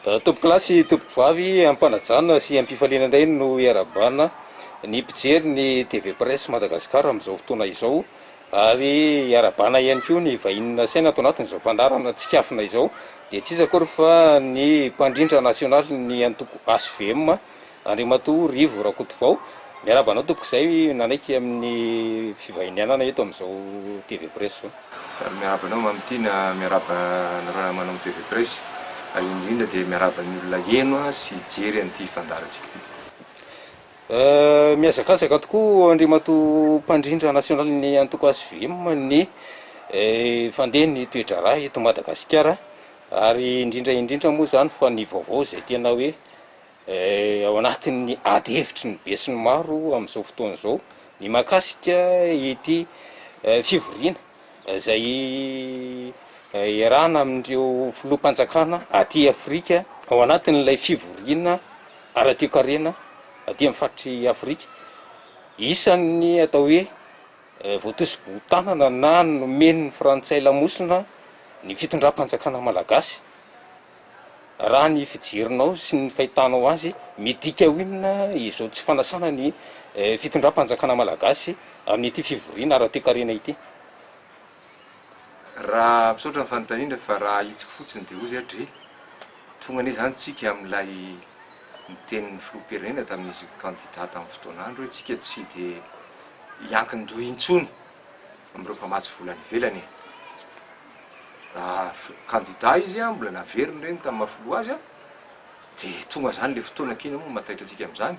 Tompoko lasy tompoko vavy ampanajana sy ampifaliana indray no iarabana ny mpijery ny TV Presse Madagasikara amin'izao fotoana izao, ary iarabana ihany koa ny vahinona saina ato anatin'izao fandarana tsikafina izao dia tsy iza akory fa ny mpandrindra nasionaly ny antoko ASVM Andriamatoa Rivo RAKOTOVAO. Miarabanao tompoko izay nanaiky amin'ny fivahinianana eto amin'izao TV Presse. Miarabanao mamitiana miarabana manao TV Presse. Ary indrindra dia miaraba ny olona eno sy jery an'ity fandarantsika ity. Miazakazaka tokoa Andriamatoa mpandrindra nasionaly ny antoko ASVM ny fandeha ny toedrara eto Madagasikara, ary indrindra moa zany fa ny vaovao izay tena hoe ao anatin'ny ady hevitry ny be sy ny maro amin'izao fotoana izao ny mahakasika ity fivoriana izay iarahana amin'ireo filoham-panjakana aty Afrika ao anatin'ilay fivoriana ara-toe-karena aty amin'ny faritry Afrika. Isan'ny atao hoe voatosibotanana na nomeny ny frantsay lamosina ny fitondram-panjakana malagasy. Raha ny fijerinao sy ny fahitanao azy midika ho inona izao tsy fanasana ny fitondram-panjakana malagasy amin'ity fivoriana ara-toe-karena ity. Raha misaotra ny fanontaniana fa raha hitsika fotsiny dia ozy atry tonga ane zany tsika amin'ilay nitenin'ny filoham-pirenena tamin'izy kandida tamin'ny fotoan'andro hoe tsika tsy dia hiankin-doha intsony amin'ireo mpamatsy volany ivelany. Kandida izy mbola naveriny reny tamin'ny mahafiloha azy dia tonga zany le fotoana kina moa mataitra antsika amin'izany.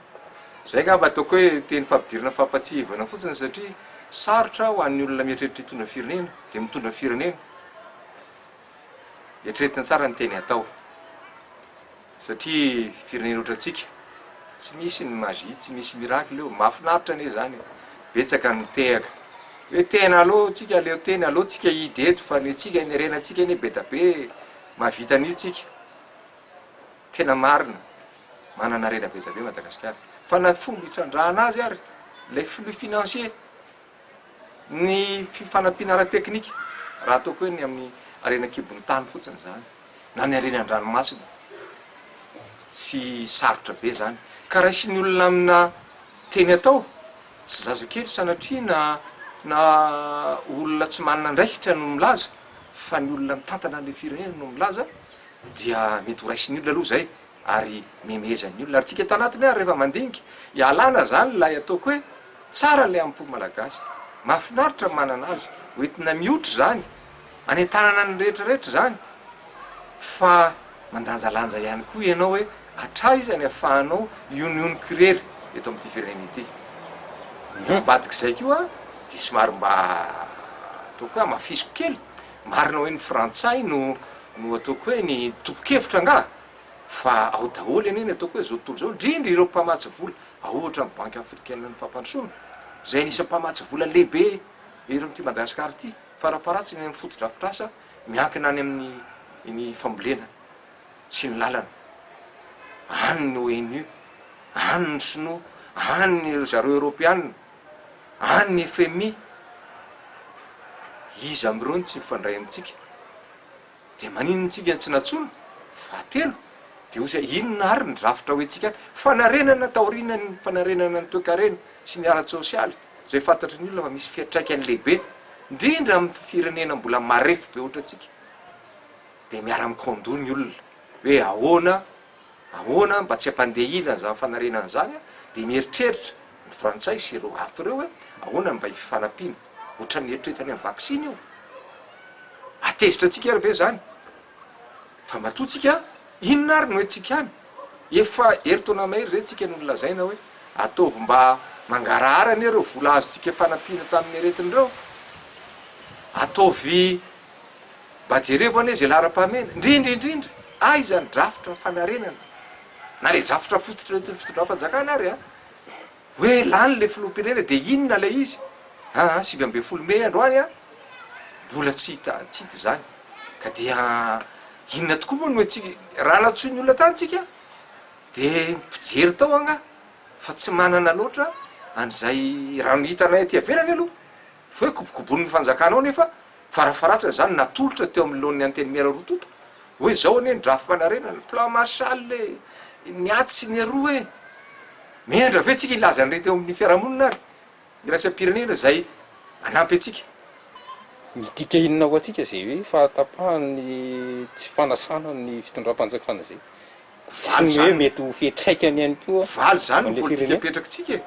Zay ngamba ataoko hoe teny fampidirana fampatsievana fotsiny satria sarotra ho an'ny olona mieritreritra hitondra firenena dia mitondra firenena eritreretina tsara ny teny atao, satria firenena ohatry antsika tsy misy ny magie, tsy misy miracle eo. Mahafinaritra ane zany, betsaka ny tehaka hoe tena aloha tsika leo teny aloha tsika hidy eto fa ny tsika ny arenantsika ane be da be mahavita an'io tsika. Tena marina manana arena be da be Madagasikara, fa na fomba hitrandrahana azy ary lay flux financier, ny fifanampiana ara-teknika raha ataoko hoe ny amin'ny arena kibon'ny tany fotsiny zany na ny arena an-dranomasina tsy sarotra be zany. Ka raha sy ny olona amina teny atao tsy zazakely sanatria na olona tsy manana ndraikitra no milaza fa ny olona mitantana an'le firenena no milaza, dia mety ho raisy ny olona aloha zay ary memezan'ny olona. Ary tsika tanatiny ary rehefa mandinika ialana zany lay ataoko hoe tsara le ampo malagasy, mahafinaritra manana azy, hoentina mihotra zany, anentanana ny rehetrarehetra zany, fa mandanjalanja ihany koa ianao hoe hatraizany ahafahanao union kurery eto amin'ity firenena ity. Ambadika izay koa dia somary mba ataoko hoe mafisiko kely, marina hoe ny frantsay no ataoko hoe ny tompokevitra nga, fa ao daholo aneny ataoko hoe zao tontolo zao indrindra ireo mpamatsy vola ahoatra amin'ny banque africaine ny fampandrosoana zay anisany mpamatsy vola lehibe ero amin'ity Madagasikara ity, farafaratsy ny foto-drafitrasa miankina any amin'ny fambolena sy ny lalana. Any ny ONU, any ny sinoa, any ny zareo Europiana, any ny FMI, izy amin'ireo tsy mifandray amintsika. Dia maninona tsika tsy natsoina fahatelo dia ho zay inona ary ny drafitra hoentsika fanarenana taoriana ny fanarenana ny toe-karena sy ny ara-tsosialy zay fantatry ny olona fa misy fiatraikany lehibe indrindra amin'ny firenena mbola marefo be ohatra antsika. Dia miara-mikandò ny olona hoe ahoana mba tsy hampandeha ilana zany fanarenana zany dia mieritreritra ny frantsay sy ireo hafa ireo hoe ahoana mba hifanampiana ohatra ny eritreretany amin'ny vaksiny io. Atezitra antsika ary ve zany fa matoatsika inona ary no hoentsika any efa eritaona mahery zay tsika no nolazaina hoe ataovy mba mangarahara ny ireo vola azontsika fanampiana tamin'ny aretin'ireo, ataovy mba jerevo ane zay lara-pahamena indrindra aizany drafitra fanarenana na le drafitra fitondram-panjakana ary hoe lany le filoham-pirenena dia inona le izy 20 Mey androany mbola tsy hita zany. Ka dia inona tokoa moa no hoentsika raha natsoiny olona tantsika dia mpijery tao anga fa tsy manana loatra an'izay raha no hitanay aty avelany aloha fa hoe kobokobon'ny fanjakana ao nefa farafaratsiny zany natolotra teo amin'ny lohan'ny anteny miara rototo hoe zao anie ny drafim-panarena ny plan marshal le niatsy ny aroa e mendra ve tsika ilaza nyrety eo amin'ny fiarahamonina ary iraisam-pirenena zay anampy atsika mitika inona ho atsika zay hoe fahatapahany tsy fanasana ny fitondram-panjakana zay sy hoe mety ho fetraikany ihany koa valy zany ny politika apetrakytsika e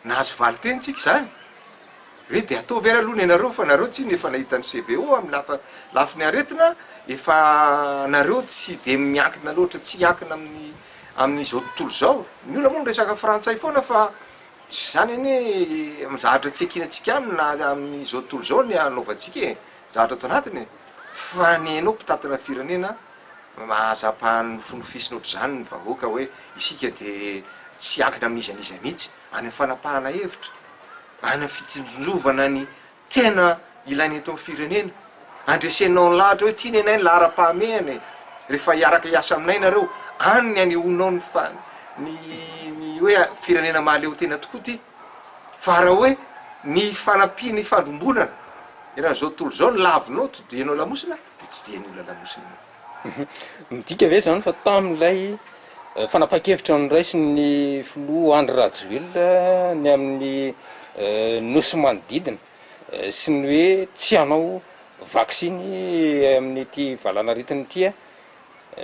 nahazo valy teny tsika zany hoe de atao vera aloha ny anareo fa nareo tsy nefa nahitany CVO amin'ny lafiny aretina efa nareo tsy de miankina loatra tsy hiankina amin'izao tontolo zao ny olona moa ny resaka frantsay foana fa tsy zany anie mizahatra tsy akinatsika any na amin'izao tontolo zao ny anaovantsika e zahatra ato anatiny fa ny anao mpitatina firenena mahazapahany fonofisina ohatr' zany ny vahoaka hoe isika de tsy ankina amin'izy mihitsy any fanapahana hevitra any fitsinjovana ny tena ilainy eto amin'ny firenena andresenao ny lahatra hoe tia ny anay ny lahara-pahamehany rehefa hiaraka hiasa aminay nareo any ny anehoanao ny hoe firenena mahaleo tena tokoa ty fa raha hoe ny fanampiany fandrombonana eran'izao tontolo zao ny lavinao todianao lamosina de todiany olona lamosina midika ve zany fa tamin'ilay fanapa-kevitra ny raisy ny filoha Andry Rajoelina ny amin'ny nosy manodidina sy ny hoe tsy hanao vaksiny amin'ny ty valanaritiny tya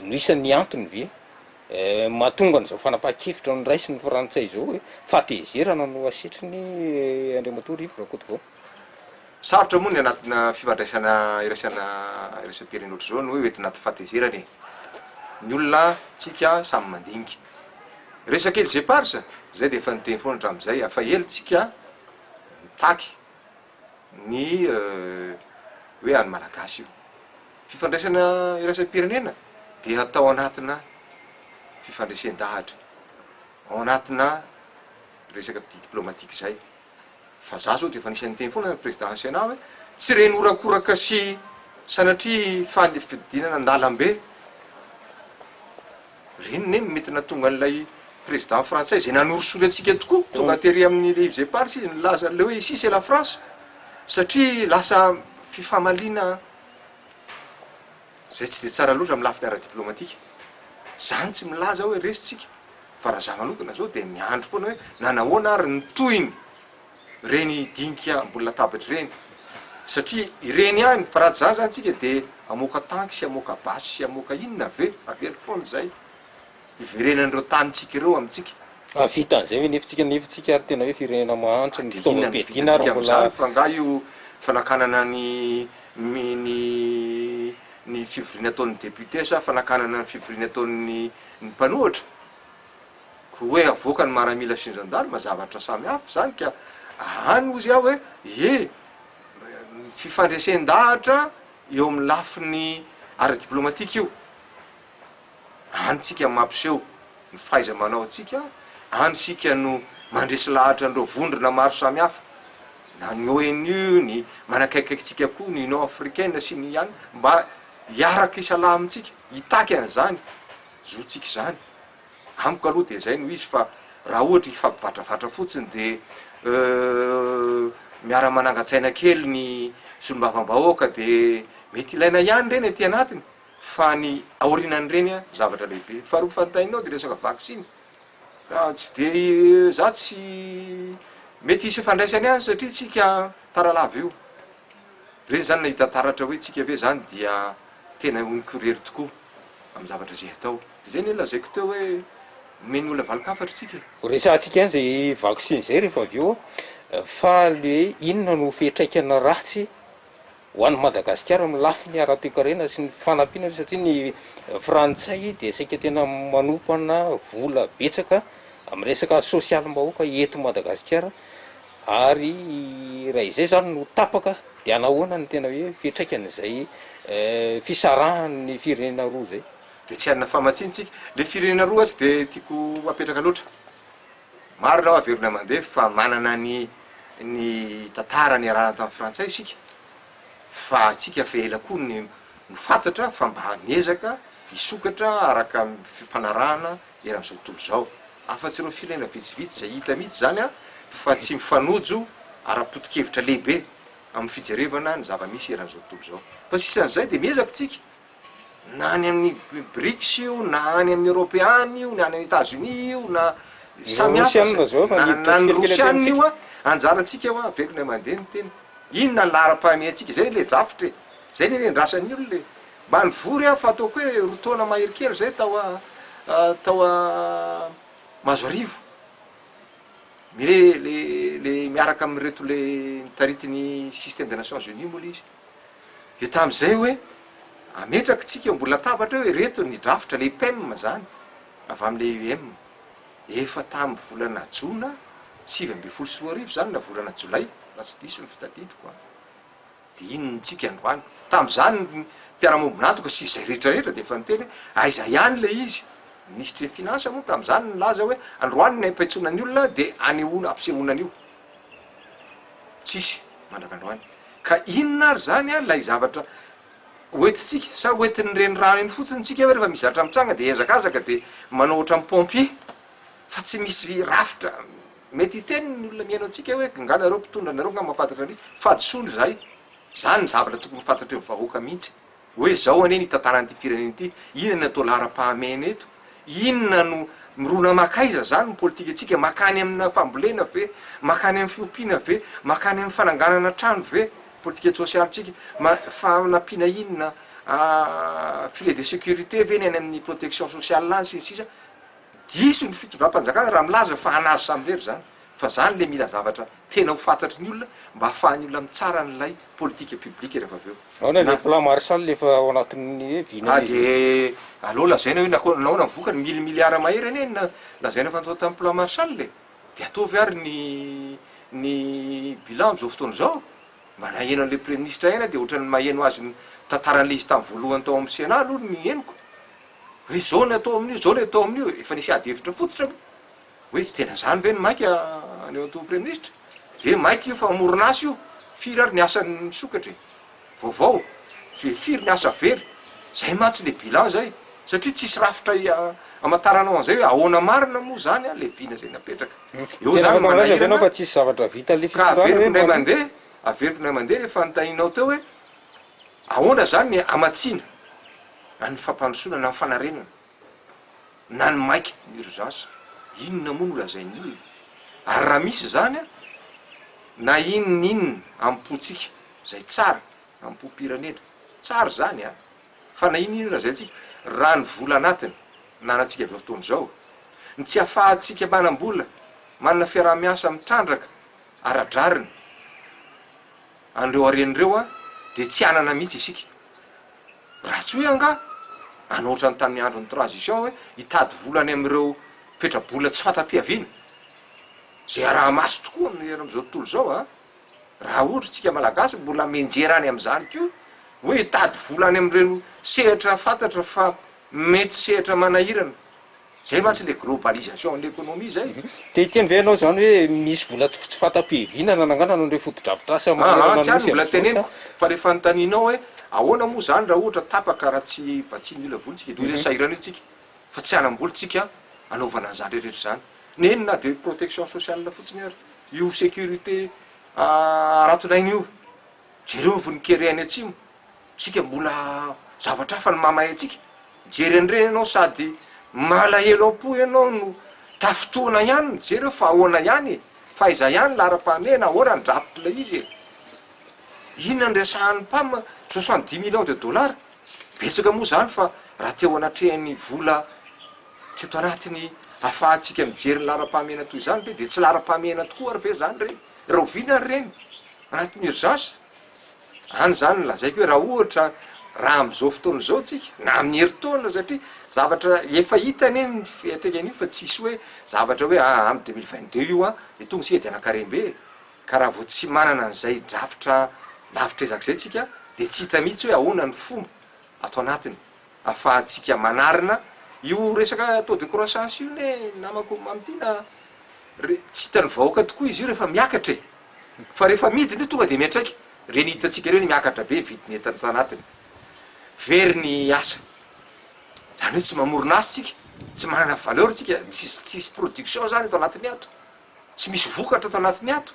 no isan'ny antony ve mahatonga n'izao fanapa-kevitra ny raisy ny frantsay zao hoe fatezerana no asitry ny Andriamatoa Rivo RAKOTOVAO sarotra moa ny anatina fifandraisana iraisam-pirenena ohatr' zao no hoe ety anaty fatezerana e ny olona tsika samy mandinika resakely zay parsa zay de efa niteny foana hatram'izay afa elo tsika mitaky ny hoe any malagasy io fifandraisana iraisam-pirenena de atao anatina fifandraisen-dahatra ao anatina resaka diplomatika zay fa za zao de efa nisan'ny teny foana président Sénat hoe tsy reny orakoraka sy sanatria fidinana andalam-be reny ne mety natonga an'ilay président frantsay zay nanorosory atsika tokoa tonga tery amin'ny Élysée Paris izy nilaza le hoe ici c'est la France satria lasa fifamalina zay tsy de tsara loatra amin'ny lafiny ara-diplomatika zany tsy milaza hoe resitsika fa raha za manokana zao de miandro foana hoe nanahoana ary ny tohiny reny dinika ambony latabatry reny satria ireny any fa raha zany tsika de amoaka tanky sy amoaka basy sy amoaka inona avelo foana zay iverenan'ireo tanitsika ireo amitsika vita an'izay hoe nefitsika ary tena hoe firenena mahantra ny fitaovam-piadina ary mbola fa nga io fanakanana ny fivoriana ataon'ny député sa fanakanana ny fivoriana ataon'ny mpanohatra ko hoe avoaka ny maramila sinjandalo mazavatra samy hafa zany ka any ozy aho hoe fifandraisen-dahatra eo amin'ny lafiny ara-diplomatika io anytsika mampiseho ny fahaiza manao atsika any sika no mandresy lahatra andreo vondrona maro samy hafa na ny ONU ny manakaikaikitsika koa ny Union africaine sy ny any mba hiaraka isalahy amitsika hitaky an'izany zotsika zany amiko aloha de zay no izy fa raha ohatra hifampivantravatra fotsiny de miara-manangatsaina kely ny solombavam-bahoaka de mety ilaina ihany reny aty anatiny fa ny aorinany reny a zavatra lehibe faharoa fantainao de resaka vaksiny tsy de za tsy mety hisy fandraisany any satria tsika taralavy io reny zany nahita taratra hoe tsika ve zany dia tena onikorery tokoa amy zavatra zay atao de zay ny lazaiko teo hoe meny olona valikafatra tsika resantsika any zay vaksiny zay rehefa avy eo fa le inona no fetraikana ratsy ho an'ny Madagasikara amin'ny lafiny ara-toe-karena sy ny fanampinana satria ny frantsay de saika tena manopana vola betsaka amin'ny resaka sosialim-bahoaka eto Madagasikara ary raha izay zany no tapaka de anahoana ny tena hoe fetraikana zay fisarahan'ny firenena roa zay de tsy harina famatsiantsika le firenena roa tsy de tiako apetraka loatra maro nao averina mandeha fa manana ny tantara ny arahana tamin'ny frantsay isika fa atsika fe ela koa ny fantatra fa mba miezaka hisokatra araka fifanarahana eran'izao tontolo zao afa-tsy ireo firenena vitsivitsy zay hita mihitsy zany a fa tsy mifanojo ara-potokevitra lehibe amin'ny fijerevana ny zava-misy eran'izao tontolo zao fa sisan'izay de miezaka tsika na any amin'ny BRICS io, na any amin'ny Européenne io, na any amin'ny États-Unis io, na samihafa na ny Rosianina io a anjarantsika io a avekony mandeha ny teny inona ny lahara-pahamehantsika zay le drafitra zay le rendrasan'ny olo le mba nivory a fa ataoko hoe rotaona maherikely zay tao a Mazoarivo le miaraka amireto le mitarity système des Nations Unies moa izy de tam'izay hoe ametraka tsika mbola tabatra hoe reto ny drafitra le IPM zany avy am'le UM efa tamy volana jona 2024 zany na volana jolay na tsy diso ny fitadidiko de inontsika androany tam'zany mpiarahamonibonatoka sy zay rehetrarehetra de efa niteny aiza ihany le izy ministre ny finance moa tam'zany nilaza hoe androany ny ampaitsonany olona de anehoana ampisehoanany io tsisy mandraka androany ka inona ary zany a lay zavatra oetitsika sa oetin'ny reny rano iny fotsiny tsika hoe rehefa mizatra mitranga de ezakazaka de manao oatra amin'ny pompier fa tsy misy rafitra mety iteny ny olona miaino atsika hoe nganareo mpitondra anareo nga mahafantatra ny fadisolo zay zany ny zavatra tokony fantatra eo vahoaka mihitsy hoe zao ane nitantanan'ity firenena ity inona natao lahara-pahamena eto inona no mirona makaiza zany ny politika atsika makany amina fambolena ve makany amin'ny fiompiana ve makany amin'ny fananganana trano ve politika sosialitsika fanampiana inona filet de sécurité ve ny any amin'ny protection sociale lany sisa diso ny fitondram-panjakana raha milaza fa anazy samyrery zany fa zany le mila zavatra tena ho fantatry ny olona mba hahafahan'ny olona mitsara n'lay politika publique rehefa aveo aona le plan marshal lefa ao anatin'ny vina de aloha lazaina hoe naona mivoka ny 1000 milliards mahery ane lazaina fa natao tamin'ny plan marshal le de ataovy ary ny bilan am'izao fotoana zao mba naheno an'le premier ministre ena de ohatrany maheno azy ny tantaran'le izy tamy voalohany tao amin'ny Sénat aloha ny henoko hoe zao ny atao amin'io zao le atao amin'io efa nisy ady hevitra fototra hoe tsy tena zany ve ny maiky aneo anto premier ministre de maiky io fa amoronasy io firy ary ny asan'ny sokatra vaovao firy ny asa very zay matsy le bilan zay satria tsisy rafitra amataranao an'izay hoe ahoana marina moa zany a le vina zay napetraka eo zany manahirana fa tsisy zavatra vita le ka averiko ndray mandeha rehefa nitaninao teo hoe ahoana zany ny amatsina na ny fampandrosoana na ny fanarenana na ny maiky ny urgence inona moa no lazain'ny olona ary raha misy zany a na inon'inona ampotsika zay tsara ampopiranena tsara zany a fa na inon'inona lazaintsika raha ny vola anatiny nanatsika am'izao fotoana zao ny tsy ahafahantsika manam-bola manana fiaraha-miasa mitrandraka aradrariny an'ireo aren'ireo a de tsy anana mihitsy isika raha tsy hoe anga anoatra ny tamin'ny andro ny transition hoe hitady volany am'ireo petrabola tsy fatam-piaviana zay araha maso tokoa am'izao tontolo zao a raha ohatra tsika malagasy mbola menjerany am'zany keo hoe hitady volany am'ireo sehatra fantatra fa mety sehatra manahirana zay matsy le globalisation ny économie zay de iteny ve anao zany hoe misy vola tsy fatam-pihivina nanangana anao ndre fotodrafitrasa tsy any mbola teneniko fa le fanotaninao hoe ahoana moa zany raha ohatra tapaka raha tsy vatsiny mila volontsika de hoe zay sairana io tsika fa tsy anam-bola tsika anaovana an'zany rehetra zany nenina de protection sociale fotsiny ary io sécurité aratonainy io jereo voninkery any atsimo tsika mbola zavatra hafa ny mamahay atsika jery an'ireny ianao sady malahelo am-po ianao no tafotoana ihany jereo fa ahoana ihany fa iza ihany lahara-pahamena ahoana ny drafitra la izy inona ny resahan'ny mpama 70 millions de dollars betsaka moa zany fa raha teo anatrehany vola teto anatiny ahafahantsika mijery ny lahara-pahamena toy zany ve de tsy lahara-pahamena tokoa ary ve zany reny raha ovina ary reny anatin'ny urgence any zany lazaiko hoe raha ohatra raha am'izao fotoana zao tsika na amin'ny heritaona satria zavatra efa hitany ny fiatrekan'io fa tsisy hoe zavatra hoe amy 2022 io a de tonga sika de anakarembe ka raha vo tsy manana an'izay drafitra lavitra ezaka zay tsika de tsy hita mihitsy hoe ahoana ny fomba atao anatiny ahafahantsika manarina io resaka taux de croissance io ne namako am'tina tsy hitany vahoaka tokoa izy io rehefa miakatra fa rehefa midiny io tonga de miatraiky reny hitatsika reo ny miakatra be vidiny etat anatiny very ny asa zany hoe tsy mamoronasy tsika tsy manana valeur tsika tsisy production zany atao anatiny ato tsy misy vokatra atao anatiny ato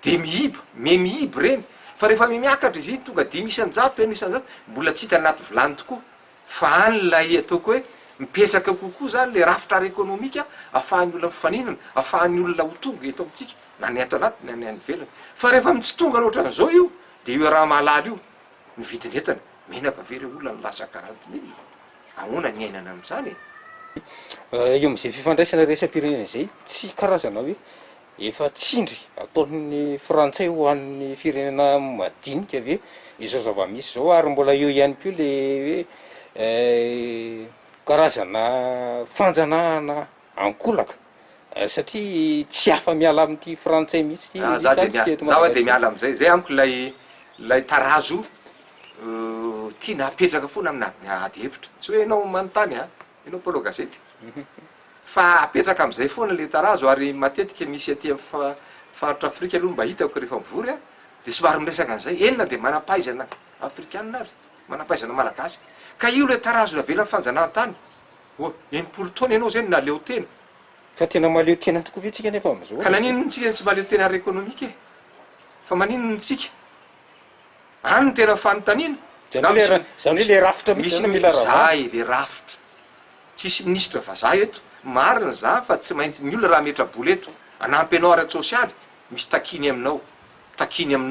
de mihiby reny fa rehefa miakatra izy iny tonga 10 isanjato mbola tsy hita anaty vilany tokoa fa anylay ataoko hoe mipetraka kokoa zany le rafitra ara-ekônomika ahafahan'ny olona mifaninana ahafahan'ny olona ho tonga eto amitsika na ny ato anaty na ny any velany fa rehefa mitsy tonga loatra an'izao io de io raha mahalala io ny vidiny entana menaka very olona ny lasa 40 000 ahoana ny ainana am'izany eo am'izay fifandraisana resam-pirenena zay tsy karazana hoe efa tsindry ataon'ny frantsay ho an'ny firenena madinika ve izao zava-misy zao ary mbola eo ihany koa le hoe karazana fanjanahana ankolaka satria tsy afa miala amin'ity frantsay mihitsy zaho de miala am'izay zay amiko lay tarazo tiana apetraka foana amin'ady ady hevitra tsy hoe ianao manontany ianao mpolo gazety fa apetraka am'izay foana le tarazo ary matetika misy aty amin'ny faritra afrika aloha mba hitako rehefa mivory de somary miresaka an'izay enina de manampaizana afrikanina ary manampaizana malagasy ka io le tarazo navelany fanjanahantany enimpolo taona ianao zany naleo tena fa tena maleo tena tokoa ve tsika nefa am'izao ka naninony tsika tsy maleo tena ara-ekônomika fa maninony tsika any ny tena fanontaniana zany hoe le rafitra misy mila zay le rafitra tsisy ministra va za eto marina za fa tsy maintsy ny olona raha metraboly eto anampy anao ara-tsosialy misy takiny aminao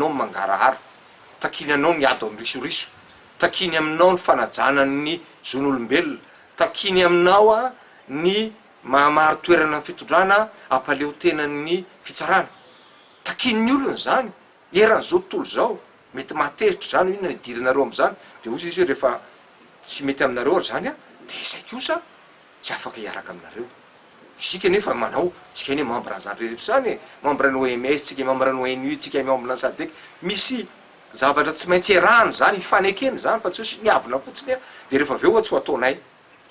ny mangarahara takiny anao ny ado amin'ny risoriso takiny aminao ny fanajanany zon'olombelona takiny aminao ny mahamary toerana ny fitondrana ampaleo tenany fitsarana takin'ny olona zany eran'zao tontolo zao mety matezitra zany inona ny diranareo am'zany de ozy izy rehefa tsy mety aminareo ary zany de izay kosa tsy afaka hiaraka aminareo isika nefa manao tsika ane membre zany rehetra zany membre ny OMS tsika membre ny ONU tsika membre ny SADC misy zavatra tsy maintsy erahany zany ifanekeny zany fa tsy hoe niavina fotsiny de rehefa aveo tsy ho ataonay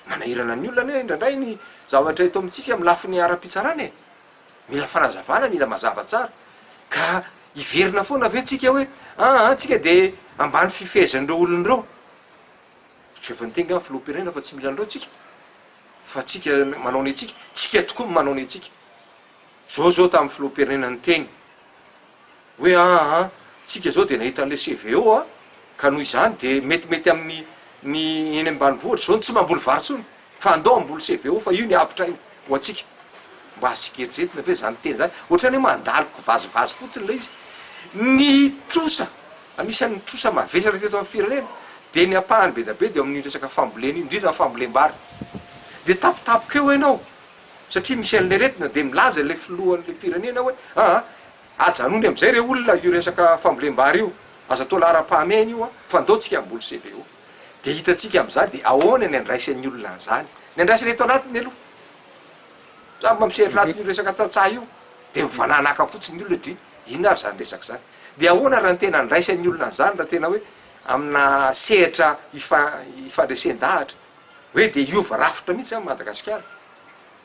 manahirana ny olona indraindray ny zavatra eto amitsika amy lafiny ara-pitsarany mila fanazavana mila mazava tsara ka iverina foana ave tsika hoe tsika de ambany fifezan'ireo olon'ireo tsy efa nitenga filoha-pirenena fa tsy mila an'ireo tsika fa tsika manao ny atsika tsika tokoa manao ny atsika zao tamin'ny filoha-pirenena ny teny hoe tsika zao de nahita an'le CVO ka noho izany de metimety amin'ny ny eny ambanivohitra zao tsy mamboly varotsony fa andao amboly CVO fa io ny avitra iny ho atsika mba asikeritrretina ve zany teny zany ohatrany hoe mandaliko vazivazy fotsiny le izy ny trosa anisan'ny trosa mavesatra teto amin'ny firenena de ny apahany be da be de amin'ny resaka fambolena io indrindra ny fambolem-bary de tapitapoka eo ianao satria misy an'le retina de milaza le filohan'le firenena hoe ajanony am'izay re olona io resaka fambolem-bary io aza atao lara-pahameny io fa andao tsika amboly CVO de hitatsika am'zany de ahoana ny andraisan'ny olona an'zany ny andraisany eto anatiny aloha za mba miseritra anatiny resaka tantsaha io de mivananaka fotsiny olona dry inona ary zany resaka zany de ahoana raha ny tena andraisan'ny olona an'zany raha tena hoe amina sehatra ifandresen-dahatra hoe de iova rafitra mihitsy zany Madagasikara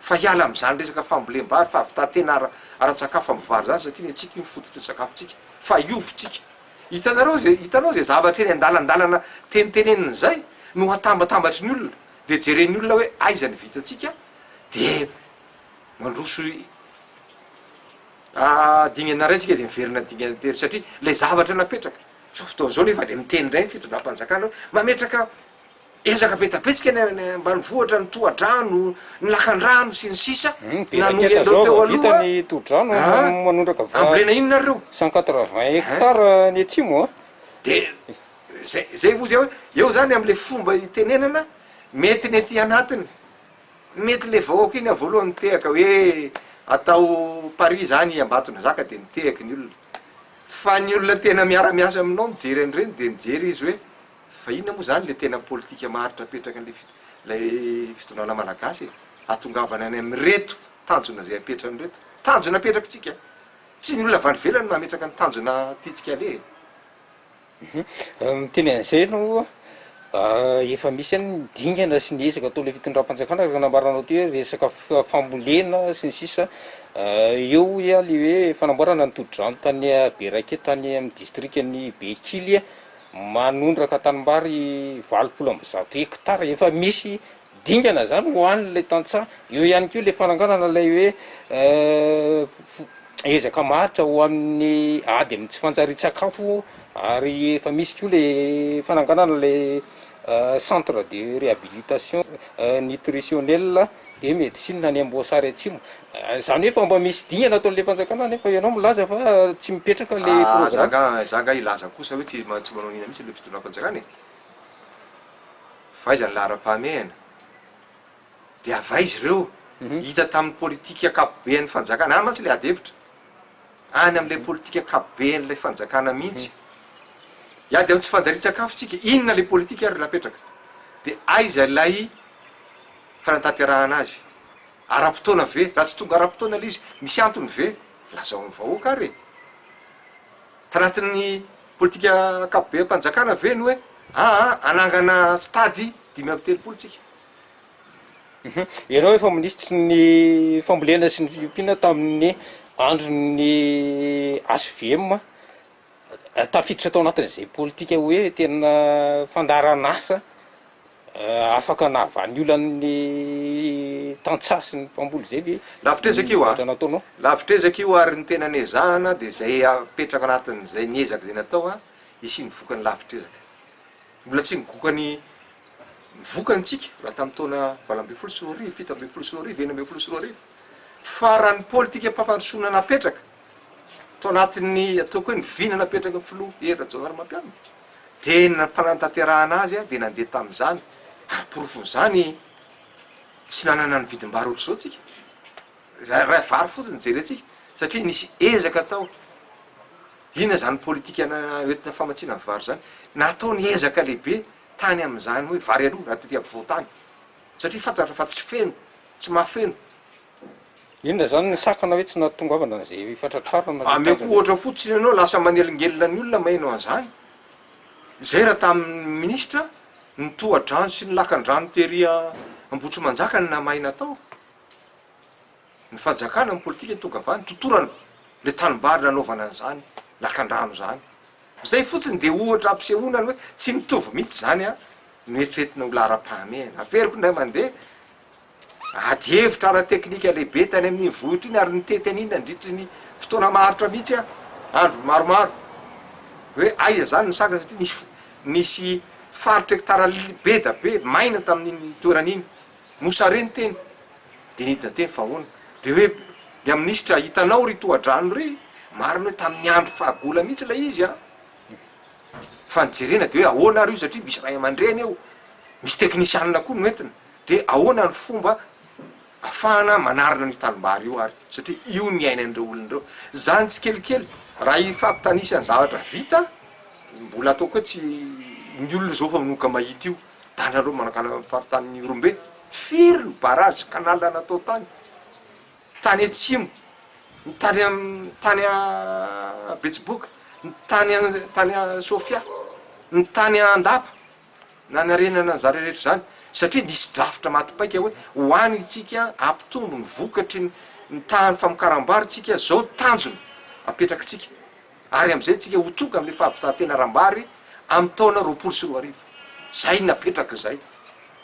fa hiala am'zany resaka fambolem-bary fa avy tatena ara-tsakafo amy vary zany satria ny atsika io mifototra sakafotsika fa iovotsika hitanao zay zavatra eny andalandalana teniteneniny zay no hatambatambatry ny olona de jeren'ny olona hoe aizany vitatsika de mandroso dingany ray tsika de miverina dingany tery satria le zavatra napetraka zao fotoan'zao nefa de miteny ndray ny fitondram-panjakana hoe mametraka ezaka betapetsika ny ambanivohatra ny tohadrano ny lakan-drano sy ny sisa nanoendao teo aloha ny tohadrano manondraka ambolena ino nareo 180 hectare ny atsimo de zay ozy hoe eo zany am'le fomba itenenana mety ny aty anatiny mety le vahoaka iny voalohany mitehaka hoe atao Paris zany ambatona zaka de mitehaka ny olona fa ny olona tena miara-miasa aminao mijery an'ireny de mijery izy hoe fa inona moa zany le tena politika maharitra apetraka lay fitondrana malagasy atongavana any am'reto tanjona zay apetrany reto tanjona apetraka tsika tsy ny olona vandivelany mametraka ny tanjona titsika le miteny an'izay no efa misy any dingana sy ny ezaka atao le fitondram-panjakana raha nambaranao ty hoe resaka fambolena sy ny sisa eo le hoe fanamboarana ny todi-drano tany Berake tany amin'ny distrikany Bekily manondraka tanimbary 20 hectare efa misy dingana zany ho an'lay tantsaha eo ihany koa le fananganana lay hoe ezaka maharitra ho amin'ny ady amin'ny tsy fanjari-tsakafo ary efa misy koa le fananganana le centre de réhabilitation nutritionnelle et médecine any Amboasary atsimo. Zany hoe fa mba misy dingana ataon'le fanjakana nefa ianao milaza fa tsy mipetraka le programme. Zaga ilaza kosa hoe tsy manao nina mihitsy le fitondram-panjakana e. Fa izy ny lahara-pahamehana de avay izy ireo hita tamin'ny politika akapoben'ny fanjakana any mantsy le adevitra any am'le politika akapoben'le fanjakana mihitsy iady am tsy fanjari-tsakafo tsika inona le politika ary napetraka de aiza lay fanantanterahana azy ara-potoana ve raha tsy tonga ara-potoana le izy misy antony ve lasa ao vahoaka ary tanatin'ny politika akapobe mpanjakana ve ny hoe anangana stady 5 tsika. Ianao efa ministry ny fambolena sy ny fiompiana tamin'ny andron'ny HVM tafiditra tao anatin'izay politika hoe tena fandaran'asa afaka nahavany olan'ny tantsasy ny mpamboly zay le lavitrezaka io nataonao lavitrezaka io ary ny tena nezahana de zay apetraka anatin'izay niezaka zay natao isy ny vokany lavitrezaka mbola tsy migokany vokantsika raha tamin'ny taona 20 fito 20 fa raha ny politika mpampandrosoana napetraka tao anatin'ny ataoko hoe ny vina napetraka ny filoha era-jaonary mampiamina de na fanantanterahana azy de nandeha tamin'izany ary porofon'izany tsy nanana ny vidim-bary ohatr'izao tsika raha vary fotsiny jerentsika satria nisy ezaka tao ina zany politika entina famatsina ny vary zany natao ny ezaka lehibe tany am'izany hoe vary aloha raha tetỳ voatany satria fantatra fa tsy feno tsy mahafeno inona zany ny sakana hoe tsy nahatongavana zay fatratrarana ameko ohatra fotsiny ianao lasa manelingelina ny olona mainao an'izany zay raha tamin'ny ministra ny tohadrano sy ny lakan-drano teria ambotry manjaka ny namay natao ny fanjakana amin'ny politika ny tongavany totorana le tanimbary nanaovana an'izany lakan-drano zany zay fotsiny de ohatra ampisehoana ny hoe tsy mitovy mihitsy zany noeritretina ho lahara-pahamehana averiko ndray mandeha ady hevitra ara-teknika lehibe tany amin'ny vohitra iny ary nitetenina ndritry ny fotoana maharitra mihitsy andro maromaro hoe aiza zany ny saka satria nisy faritra hektara be da be maina tamin'iny toeran'iny mosareny teny de nidina teny fahoana de hoe le amin'nisitra hitanao ry tohadrano ry mariny hoe tamin'ny andro fahagola mihitsy la izy fa nijerena de hoe ahoana ary io satria misy ray aman-dreny eo misy teknisianina koa noentina de ahoana ny fomba afahana manarina ny tanimbary io ary satria io ny ainan'ireo olon'ireo zany tsy kelikely raha ifampitanisa ny zavatra vita mbola ataoko hoe tsy ny olona zao fa minoka mahita io tanareo manakala faritany rombe firy ny barage kanala natao tany atsimo ny tany a betsiboka ny tany a sofia ny tany andapa na ny arenana zare rehetra zany satria nisy drafitra matipaika hoe hoany tsika ampitombo ny vokatry ny tahany famokarambary tsika zao tanjony apetraky tsika ary am'izay tsika ho tonga am'le fahavitantena rambary am'y taona 20 zay napetraky zay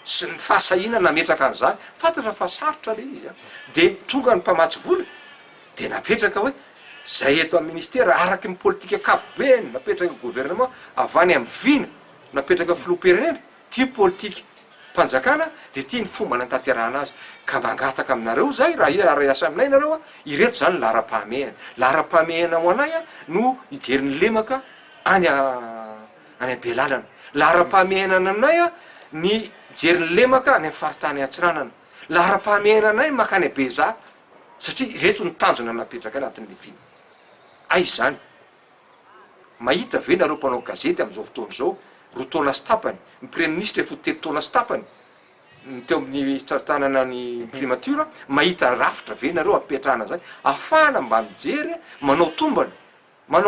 sy ny fahasahina nametraka an'izany fantatra fa sarotra le izy de tonga ny mpamatsy vola de napetraka hoe zay eto amin'ny ministera araky ny politika kapobeny napetraka gouvernement avany am'y vina napetraka filoha-pirenena ty politika mpanjakana de tia ny fomba nantanterahana azy ka mangataka aminareo zay raha asa aminay nareo ireto zany lahara-pahamehana lahara-pahamehana ho anay no ijerin'ny lemaka any abelalana lahara-pahamehana aminay ny jerin'ny lemaka any faritany atsiranana lahara-pahamehana anay makany abeza satria ireto ny tanjona napetraka anatin'le vina aizy zany mahita ve nareo mpanao gazety am'izao fotoana zao ro taona sy tapany ny premier ministre fototelo taona sy tapany teo amin'ny tanana ny primature mahita rafitra ve nareo apetrahana zany afahana mba mijery manao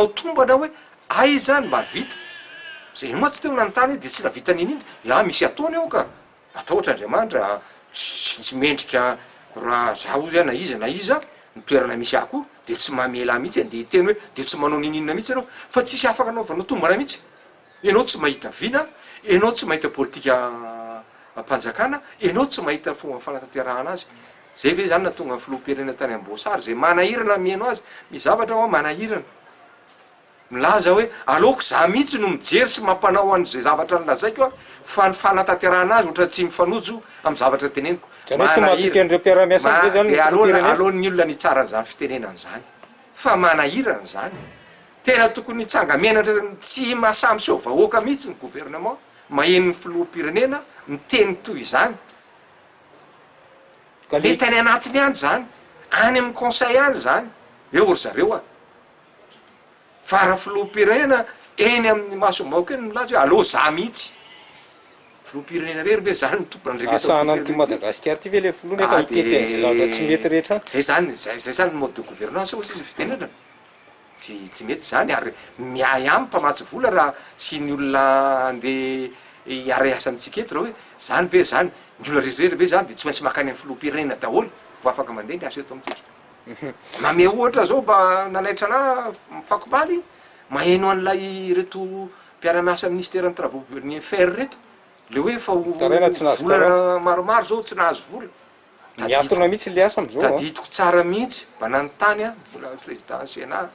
tombana hoe aiza mba vita zay moa tsy teo nanontany de tsy navita ninindra misy ataony eo ka ataotra andriamanitra tsy mendrika raha zaho zay na iza ny toerana misy ako de tsy mamela mihitsy de hiteny hoe de tsy manao nininina mihitsy anao fa tsisy afaka anaovanao tombana mihitsy ianao tsy mahita vina ianao tsy mahita politika mpanjakana ianao tsy mahita fomba fanatanterahana azy zay ve zany natonga ny filoha-pirenena tany Amboasary zay manahirana mihaino azy misy zavatra manahirana milaza hoe aleoko za mihitsy no mijery sy mampanao an'zay zavatra nylazaiko a fa ny fanatanterahana azy ohatra tsy mifanojo amy zavatra teneniko alohan'ny olona ny tsaran'zany fitenenany zany fa manahirany zany tena tokony tsangamenatra tsy mahasamy seo vahoaka mihitsy ny gouvernement mahenony filoham-pirenena miteny toy izany le tany anatiny any zany any amin'ny conseil any zany eo ory zareo a fa raha filoham-pirenena eny amin'ny masomaoko eny milaza hoe allo za mihitsy filoham-pirenena rery ve zany nitompony Madagasikara ty ve le filoha nefa iteteny tsy mety rehetra zay zany mode de gouvernance ozy izy fitenena tsy mety zany ary miay amy mpamatsy vola raha sy ny olona andeha iare asa amitsika eto raha hoe zany ve zany ny olona rehetrrehetra ve zany de tsy maintsy makany amin'ny filoham-pirenena daholo vo afaka mandeha ny asa eto amitsika mame ohatra zao mba nalaitra ana mifakobaly maheno an'lay reto mpiara-miasa ministère ny travaux ny fer reto le hoe fa vola maromaro zao tsy nahazo vola miatona mihitsy le asa am'zao tadidiko tsara mihitsy mba nanontany a mbola président sénat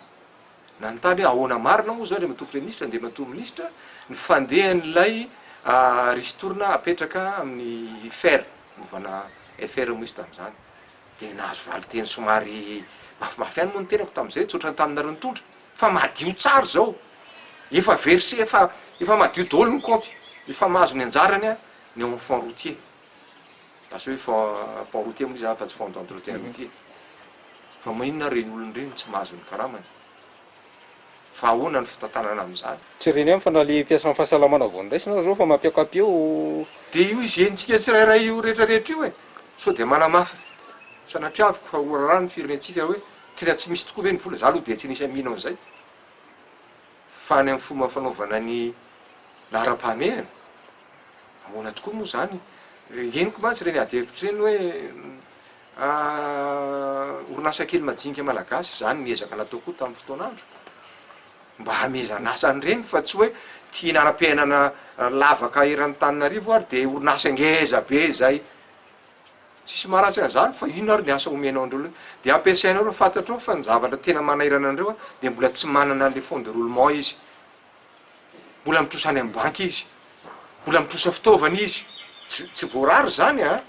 nanontany hoe ahoana marina moa zao le matompo ministre nde matompo ministre ny fandehan'lay ristourna apetraka amin'ny fer movana fr moisy tam'zany de nahazo valy teny somary mafimafy any moa ny tenako tam'zay tsotrany taminareo nitondra fa madio tsara zao efa versé efa madio daholo ny compte efa mahazo ny anjarany a ny enfant routier lasa hoe fond routier moa izy fa tsy fond d'entretien routier fa maninona reny olony reny tsy mahazo ny karamany fa ahoana ny fitantanana am'zany tsy reny amy fa na le mpiasan'ny fahasalamana vao ndraisina zao fa mampiakapeo de io izy enitsika tsirairay io rehetrarehetra io e so de manamafy sanatriaviko fa orarano ny firenetsika hoe tena tsy misy tokoa ve ny vola za aloha de tsy nisy amino an'izay fa ny amy fomba fanaovana ny lahara-pahamehana ahoana tokoa moa zany eniko mantsy reny adevitra reny hoe orinasa kely majinika malagasy zany miezaka natao koa tamin'ny fotoanandro mba hamezanasany reny fa tsy hoe tia nara-piainana lavaka eran'ny taninarivo ary de orinasa ngeza be zay tsisy maharatsy an'zany fa ino ary ny asa omenao andreo de ampiasainao reo fantatrao fa ny zavatra tena manairana andreo a de mbola tsy manana le fond de roulement izy mbola mitrosa any amin'ny banky izy mbola mitrosa fitaovana izy tsy voarary zany a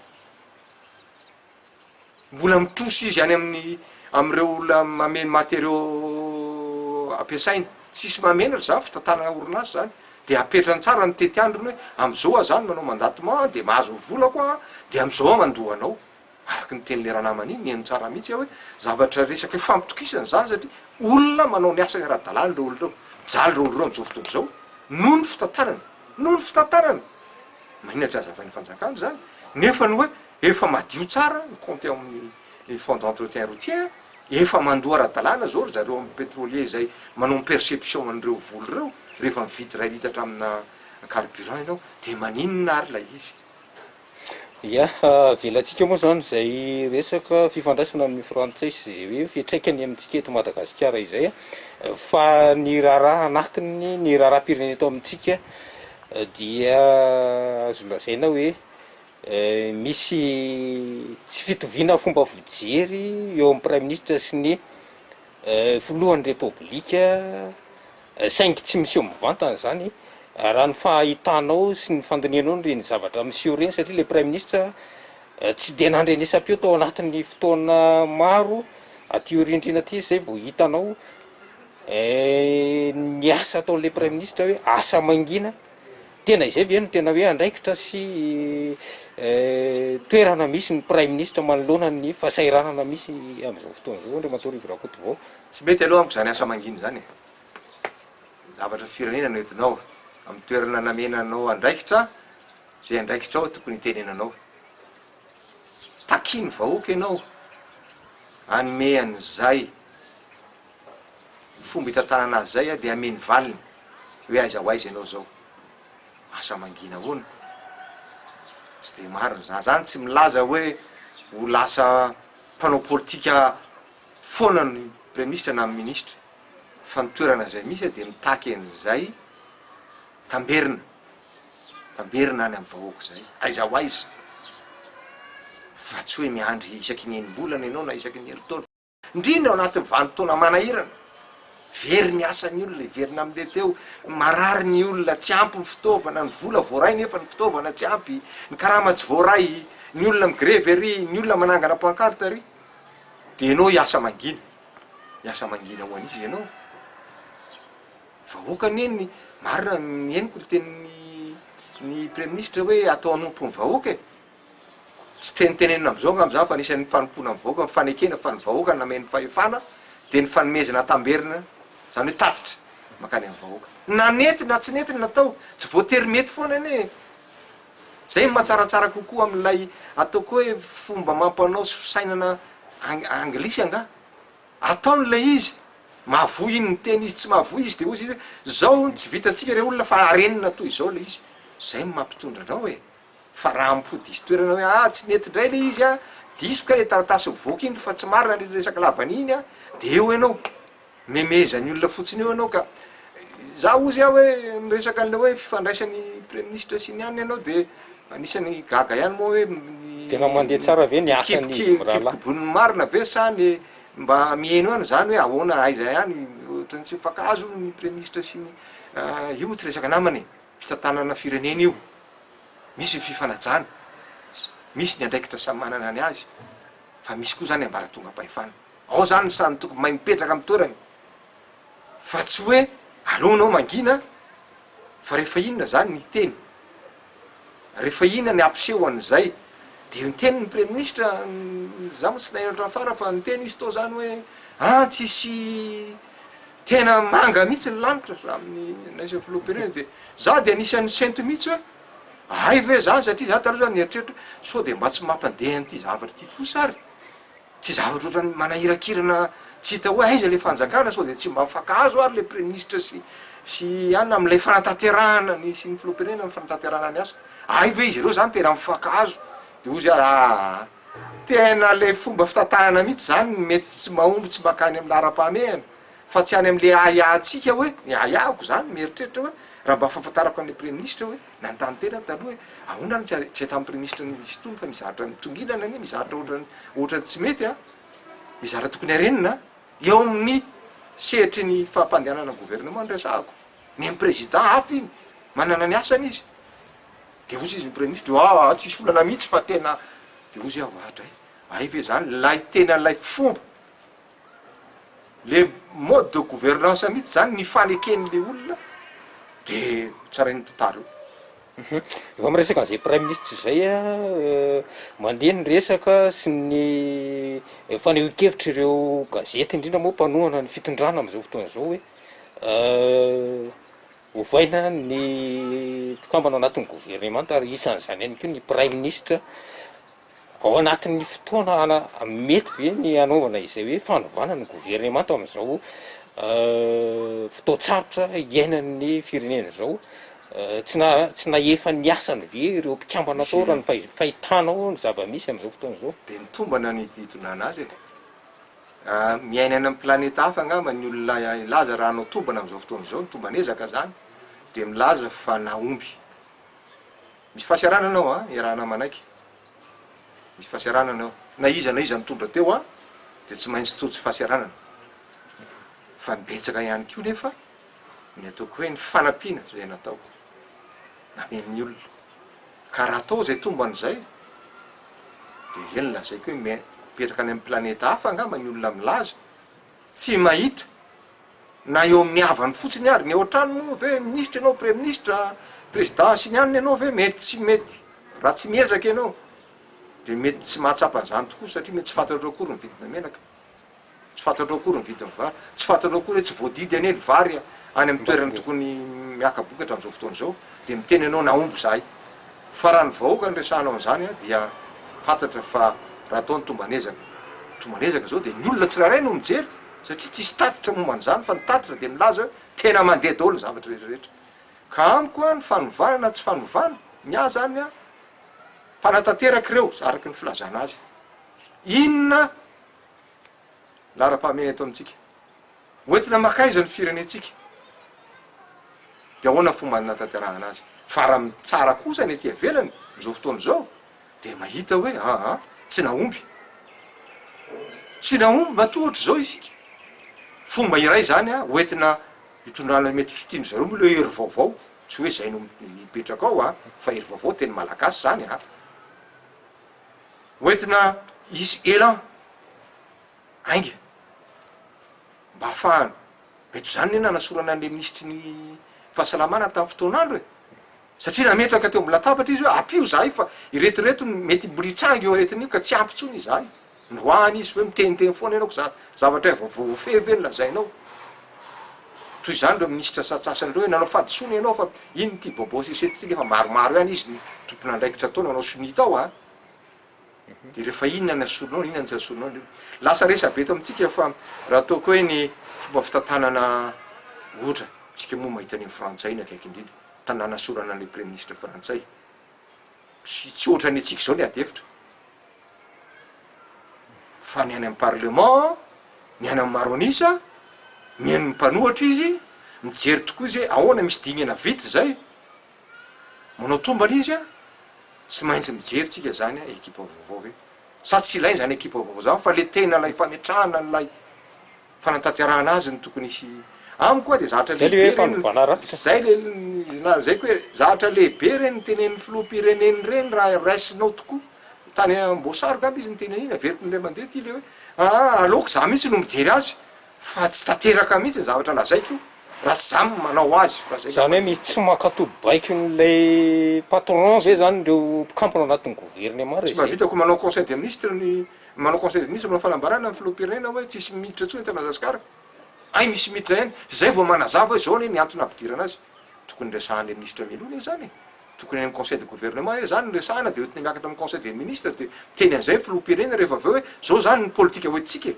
mbola mitrosa izy any amin'ny am'ireo olona mameno matériaux ampiasainy tsisy mamenatra zany fitantanana orinasa zany de apetrany tsara ny tetiandrony hoe am'zao a zany manao mandatement de mahazo volako a de am'zao a mandohanao araky ny tenyle ranamany iny mihaino tsara mihitsy hoe zavatra resaky fampitokisany zany satria olona manao ny asa ny ara-dalàny reo oloreo mijaly reo oloreo am'zao fotoana zao noho ny fitantarana mahina tsy azavain'ny fanjakany zany nefa ny hoe efa madio tsara ny compte amin'ny fond d'entretien routier efa mandoa ara-dalàna zao ry zareo amy pétrolier zay manao perception an'ireo voly reo rehefa mividy ray litatra amina carburant ianao de maninona ary lay izy ia velantsika moa zany zay resaka fifandraisana amin'ny frantsay sy hoe fitraikany amintsika eto Madagasikara izay fa ny raharaha anatiny ny raharaha-pirenena eto amintsika dia azo lazaina hoe misy tsy fitoviana fomba vojery eo amin'ny prime ministre sy ny filohan'ny repoblika saingy tsy misy eo mivantana zany raha ny fahitanao sy ny fandinianao nyreny zavatra miseo reny satria le prime ministre tsy de nandrenesam-peo tao anatin'ny fotoana maro aty orindrina aty zay vao hitanao ny asa ataon'le prime ministre hoe asa mangina tena izay ve no tena hoe andraikitra sy toerana misy ny prime ministre manoloana ny fahasairanana misy am'izao fotoana zao ndre matao Rivo RAKOTOVAO tsy mety aloha amiko zany asa mangina zany zavatra firenena no entinao amy toerana namenanao andraikitra zay andraikitra ao tokony itenenanao takiny vahoaka ianao anome an'zay fomba hitantanana azy zay a de ameny valiny hoe aiza ho aiza ianao zao asa mangina hoana tsy de marina zany tsy milaza hoe ho lasa mpanao politika foana ny premier ministre na amin'ny ministre fa ny toerana zay misy de mitaky an'zay tamberina any amy vahoaka zay aiza ho aiza fa tsy hoe miandry isaky ny enimbolana ianao na isaky ny heritaona indrindra ao anatin'ny vanim-potoana manahirana very ny asany olona verina am'le teo, marary ny olona, tsy ampy ny fitaovana, ny vola voaray nefa ny fitaovana tsy ampy, ny karama tsy voaray, ny olona migrevy ary, ny olona manangana pancarte ary, de ianao hiasa mangina ho an'izy ianao. Vahoaka neny marina mieniko ny tenin'ny premier ministre hoe atao anompo ny vahoaka e, tsy tenitenenina am'izao ngam'zany fa anisan'ny fanompona ny vahoaka, nyfanekena fa ny vahoaka nameny fahefana de ny fanomezana tamberina, zany hoe tatitra makany amin'ny vahoaka. Na nety na tsy nety natao, tsy voatery mety foana ane. Zay mahatsaratsara kokoa amin'ilay ataoko hoe fomba mampanao sy fisainana anglisy anga. Ataon'lay izy, mahavoy iny ny teny izy, tsy mahavoy izy de ozy izy zao tsy vitatsika re olona fa arenina toy izao le izy. Zay mampitondra anao e. Fa raha mipody izy toerana hoe tsy nety ndray le izy disoka le taratasy mivoaka iny fa tsy marina le resaka lavany iny de eo ianao memeza ny olona fotsiny eo ianao ka za ozy hoe miresaka an'le hoe fifandraisan'ny premier ministre sy ny any ianao de anisan'ny gaga ihany moa hoe tena mandeha tsara ve ny asany kibokibon'ny marina ve sa ny mba mieno any zany hoe ahoana aiza ihany ohatrany tsy mifakazo ny premier ministre sy ny io tsy resaka namany fitantanana firenena io, misy ny fifanajana, misy ny andraikitra samy manana ny azy, fa misy koa zany ambaratonga am-pahefana. Ao zany samy tokony mahay mipetraka amin'ny toerany, fa tsy hoe alonao mangina fa rehefa inona zany ny teny, rehefa inona ny ampiseho an'izay de ny tenin'ny premier ministre za mo tsy nahinatra afara fa ny teny izy tao zany hoe tsisy tena manga mihitsy ny lanitra raha amin'ny naisan'ny filoham-pirenena de za de anisan'ny sento mihitsy hoe ay ve zany satria za taloha zany nieritreritra sao de mba tsy mampandeha an'ity zavatra ty kosa ary ty zavatra ohatrany manahirakirana tsy hita hoe aiza le fanjakana sao de tsy mba mifakazo ary le premier ministre sy anina am'lay fanatanterahana ny sy ny filoham-pirenena amin'ny fanatanterahana ny asa, ay ve izy ireo zany tena mifakazo de ozy tena le fomba fitantanana mihitsy zany mety tsy mahomby tsy makany amin'ny lara-pahamehana fa tsy any am'le ayatsika hoe ny ayako zany mieritreritra hoe raha mba fahafantarako an'le premier ministre hoe nantany tena taloha hoe ahoana ny tsy atamin'ny premier ministre izy tony fa mizaratra mitonginana any, mizaratra ohatrany tsy mety mizaratra tokony arenina eo amin'ny sehitry ny fampandehanana gouvernement nresahako ny président hafa iny manana ny asany izy de ozy izy ny premier ministre tsisy olana mihitsy fa tena de ozy ahatra ay ve zany lay tena lay fomba le mode de gouvernance mihitsy zany ny faneken'le olona de tsara ny totary io. Efa miresaka an'izay premier ministre zay mandeha ny resaka sy ny fanehoan-kevitra ireo gazety indrindra moa mpanohana ny fitondrana am'izao fotoana zao hoe ovaina ny mpikambana anatin'ny gouvernement ary isan'izany ihany koa ny prime ministre ao anatin'ny fotoana mety ve ny anaovana izay hoe fanovana ny gouvernement am'izao fotoatsarotra iainan'ny firenena zao, tsy nahefa ny asany ve ireo mpikambana tao raha ny fahitanao ny zava-misy am'izao fotoana zao. De ny tombana ny itonana azy miaina any amin'ny planeta hafa angamba ny olona ilaza raha anao tombana am'izao fotoana zao, ny tombanezaka zany de milaza fa naomby misy fahasiarana anao iarahana manaiky, misy fahasiarana anao na iza nitondra teo de tsy maintsy totsy fahasiaranana fa mibetsaka ihany koa nefa ny ataoko hoe ny fanampiana zay natao namen'ny olona ka raha atao zay tomban'izay de eny lazaiko hoe mipetraka any amin'ny planeta hafa angamba ny olona milaza tsy mahita na eo amin'ny havany fotsiny ary ny eo an-trano moa ve ministre ianao, premier ministre, président sy ny aniny ianao ve mety tsy mety raha tsy miezaka ianao de mety tsy mahatsapa an'izany tokoa satria mety tsy fantatrao akory ny vidina menaka, tsy fantatrao akory ny vidiny vary, tsy fantatrao akory hoe tsy voadidy ane ny vary any amin'ny toerana tokony miakabokatra am'izao fotoana zao de miteny ianao naomby zahay fa raha ny vahoaka ny resahanao an'izany dia fantatra fa raha atao ny tombanezaka zao de ny olona tsiraray no mijery satria tsisy tatitra momba an'izany fa ny tatitra de milaza tena mandeha daholo ny zavatra rehetrarehetra ka amiko ny fanovana na tsy fanovana ny ahy zany mpanatanteraky ireo araky ny filazana azy inona lara-pahamena eto amintsika hoentina makaiza ny firenetsika de ahoana fomba natanterahana azy fa raha tsara kosa ny ety avelany zao fotoana zao de mahita hoe tsy naomby matohatry zao isika fomba iray zany a oentina hitondrana mety sotino zareo moa le hery vaovao tsy hoe zay no mipetraka ao a fa hery vaovao teny malagasy zany a oentina isy elan ainga mba hahafahany mety zany ne nanasorana an'le ministry ny fahasalamana tamin'ny fotoan'andro e satria nametraka teo ambola tabatra izy hoe apio zahay fa iretireto mety bolitrangy eo aretin'io ka tsy ampitsony izahay ndroany izy hoe miteniteny foana ianao ko zavatra vovofevy eny lazainao toy zany reo ministra satsasany reo hoe nanao fadisony ianao fa iny ty bobo sesety ty lefa maromaro ihany izy ny tompona andraikitra tao nanao somita ao a de rehefa inona ny asorinao inona tsy asorinao lasa resa be to amitsika fa raha ataoko hoe ny fomba fitantanana ohatra tsika moa mahita ny frantsay ny akaiky indrindra tanàna asorana ny premier ministre frantsay tsy ohatra ny atsika zao le adefitra fa ny any amin'ny parlement ny any amin'ny maronisa mihaino ny mpanohatra izy mijery tokoa izy hoe ahoana misy dignina vity zay manao tombana izy a tsy maintsy mijery tsika zany a ekipa vaovao ve sa tsy ilainy zany ekipa vaovao zany fa le tena lay fametrahana nylay fanantanterahana azy ny tokony isy amiko koa de zahatra lehibe zay zay koa hoe zahatra lehibe reny nytenen'ny filoham-pireneny reny raha raisinao tokoa tany ambosary gamby izy nytenen'iny averiko nyle mandeha ty le hoe aleoko za mihitsy no mijery azy fa tsy tateraka mihitsy ny zavatra lazaiko raha tsy zany manao azy zany hoe misy tsy makatoby baiko n'lay patron ve zany reo kampona anatin'ny gouvernement tsy mavitako manao conseil des ministres ny manao conseil des ministres manao falambarana ny filoham-pirenena hoe tsisy miditra tsony ta madagasikara ay misy miditra ihany zay vao manazava hoe zao ny antony ampidirana azy tokony resahan'le ministre milona zany tokony ny conseil de gouvernement zany resahana de oetiny miakatra amin'ny conseil des ministres de teny an'izay filoham-pirenena rehefa aveo hoe zao zany ny politika hoentsika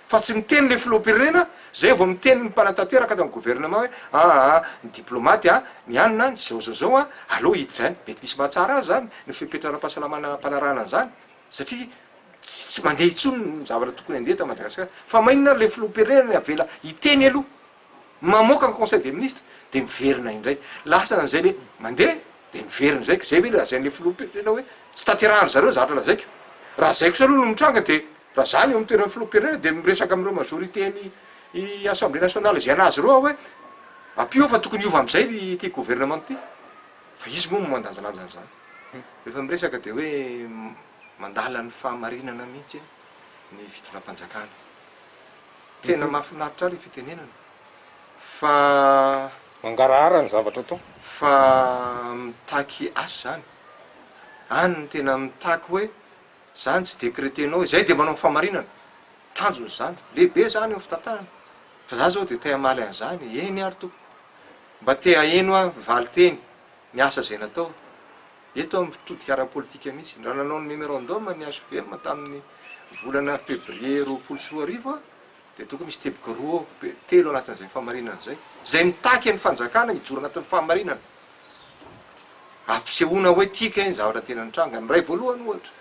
fa tsy miteny le filoham-pirenena zay vao miteny ny mpanatanteraka tamin'ny gouvernement hoe ny diplomaty a ny anina ny zao a aleo hiditra any mety misy mahatsara azy zany ny fipetrana-pahasalamana mpanarana zany satria tsy mandeha itsony ny zavatra tokony andeha ta madagasikara fa mainona le filoham-pirenena ny avela hiteny aloha mamoaka ny conseil des ministres de miverina indray lasa n'zay le mandeha de miverina zaiko zay ve le azan'le filoham-pirenena hoe tsy taterahany zareo zavatra lazaiko raha zaiko sa aloha no mitranga de raha zany eo am'toeran'ny filoham-pirenena de miresaka am'ireo majorité ny assemblée nationale zay anazy reo hoe apio fa tokony iova am'izay ty gouvernement ty fa izy moa mandanjalanjany zany rehefa miresaka de hoe mandala ny fahamarinana mihitsy ny fitondram-panjakana tena mahafinaritra ary fitenenana fa mangarahara ny zavatra atao fa mitaky asy zany any ny tena mitaky hoe zany tsy décrétenao hoe zay de manao fahamarinana tanjony zany lehibe zany eo fitantanana fa za zao de tea maly an'zany eny ary toko mba tea eno a valy teny ny asa zay natao eto mitodika ara-politika mihitsy raha nanao ny mémorandum ny HVM tamin'ny volana février 2024 de toko misy teboka roa telo anatin'izay fahamarinana zay mitaky ny fanjakana hijoro anatin'ny fahamarinana ampisehoana hoe tika iny zavatra tena nitranga miray voalohany ohatra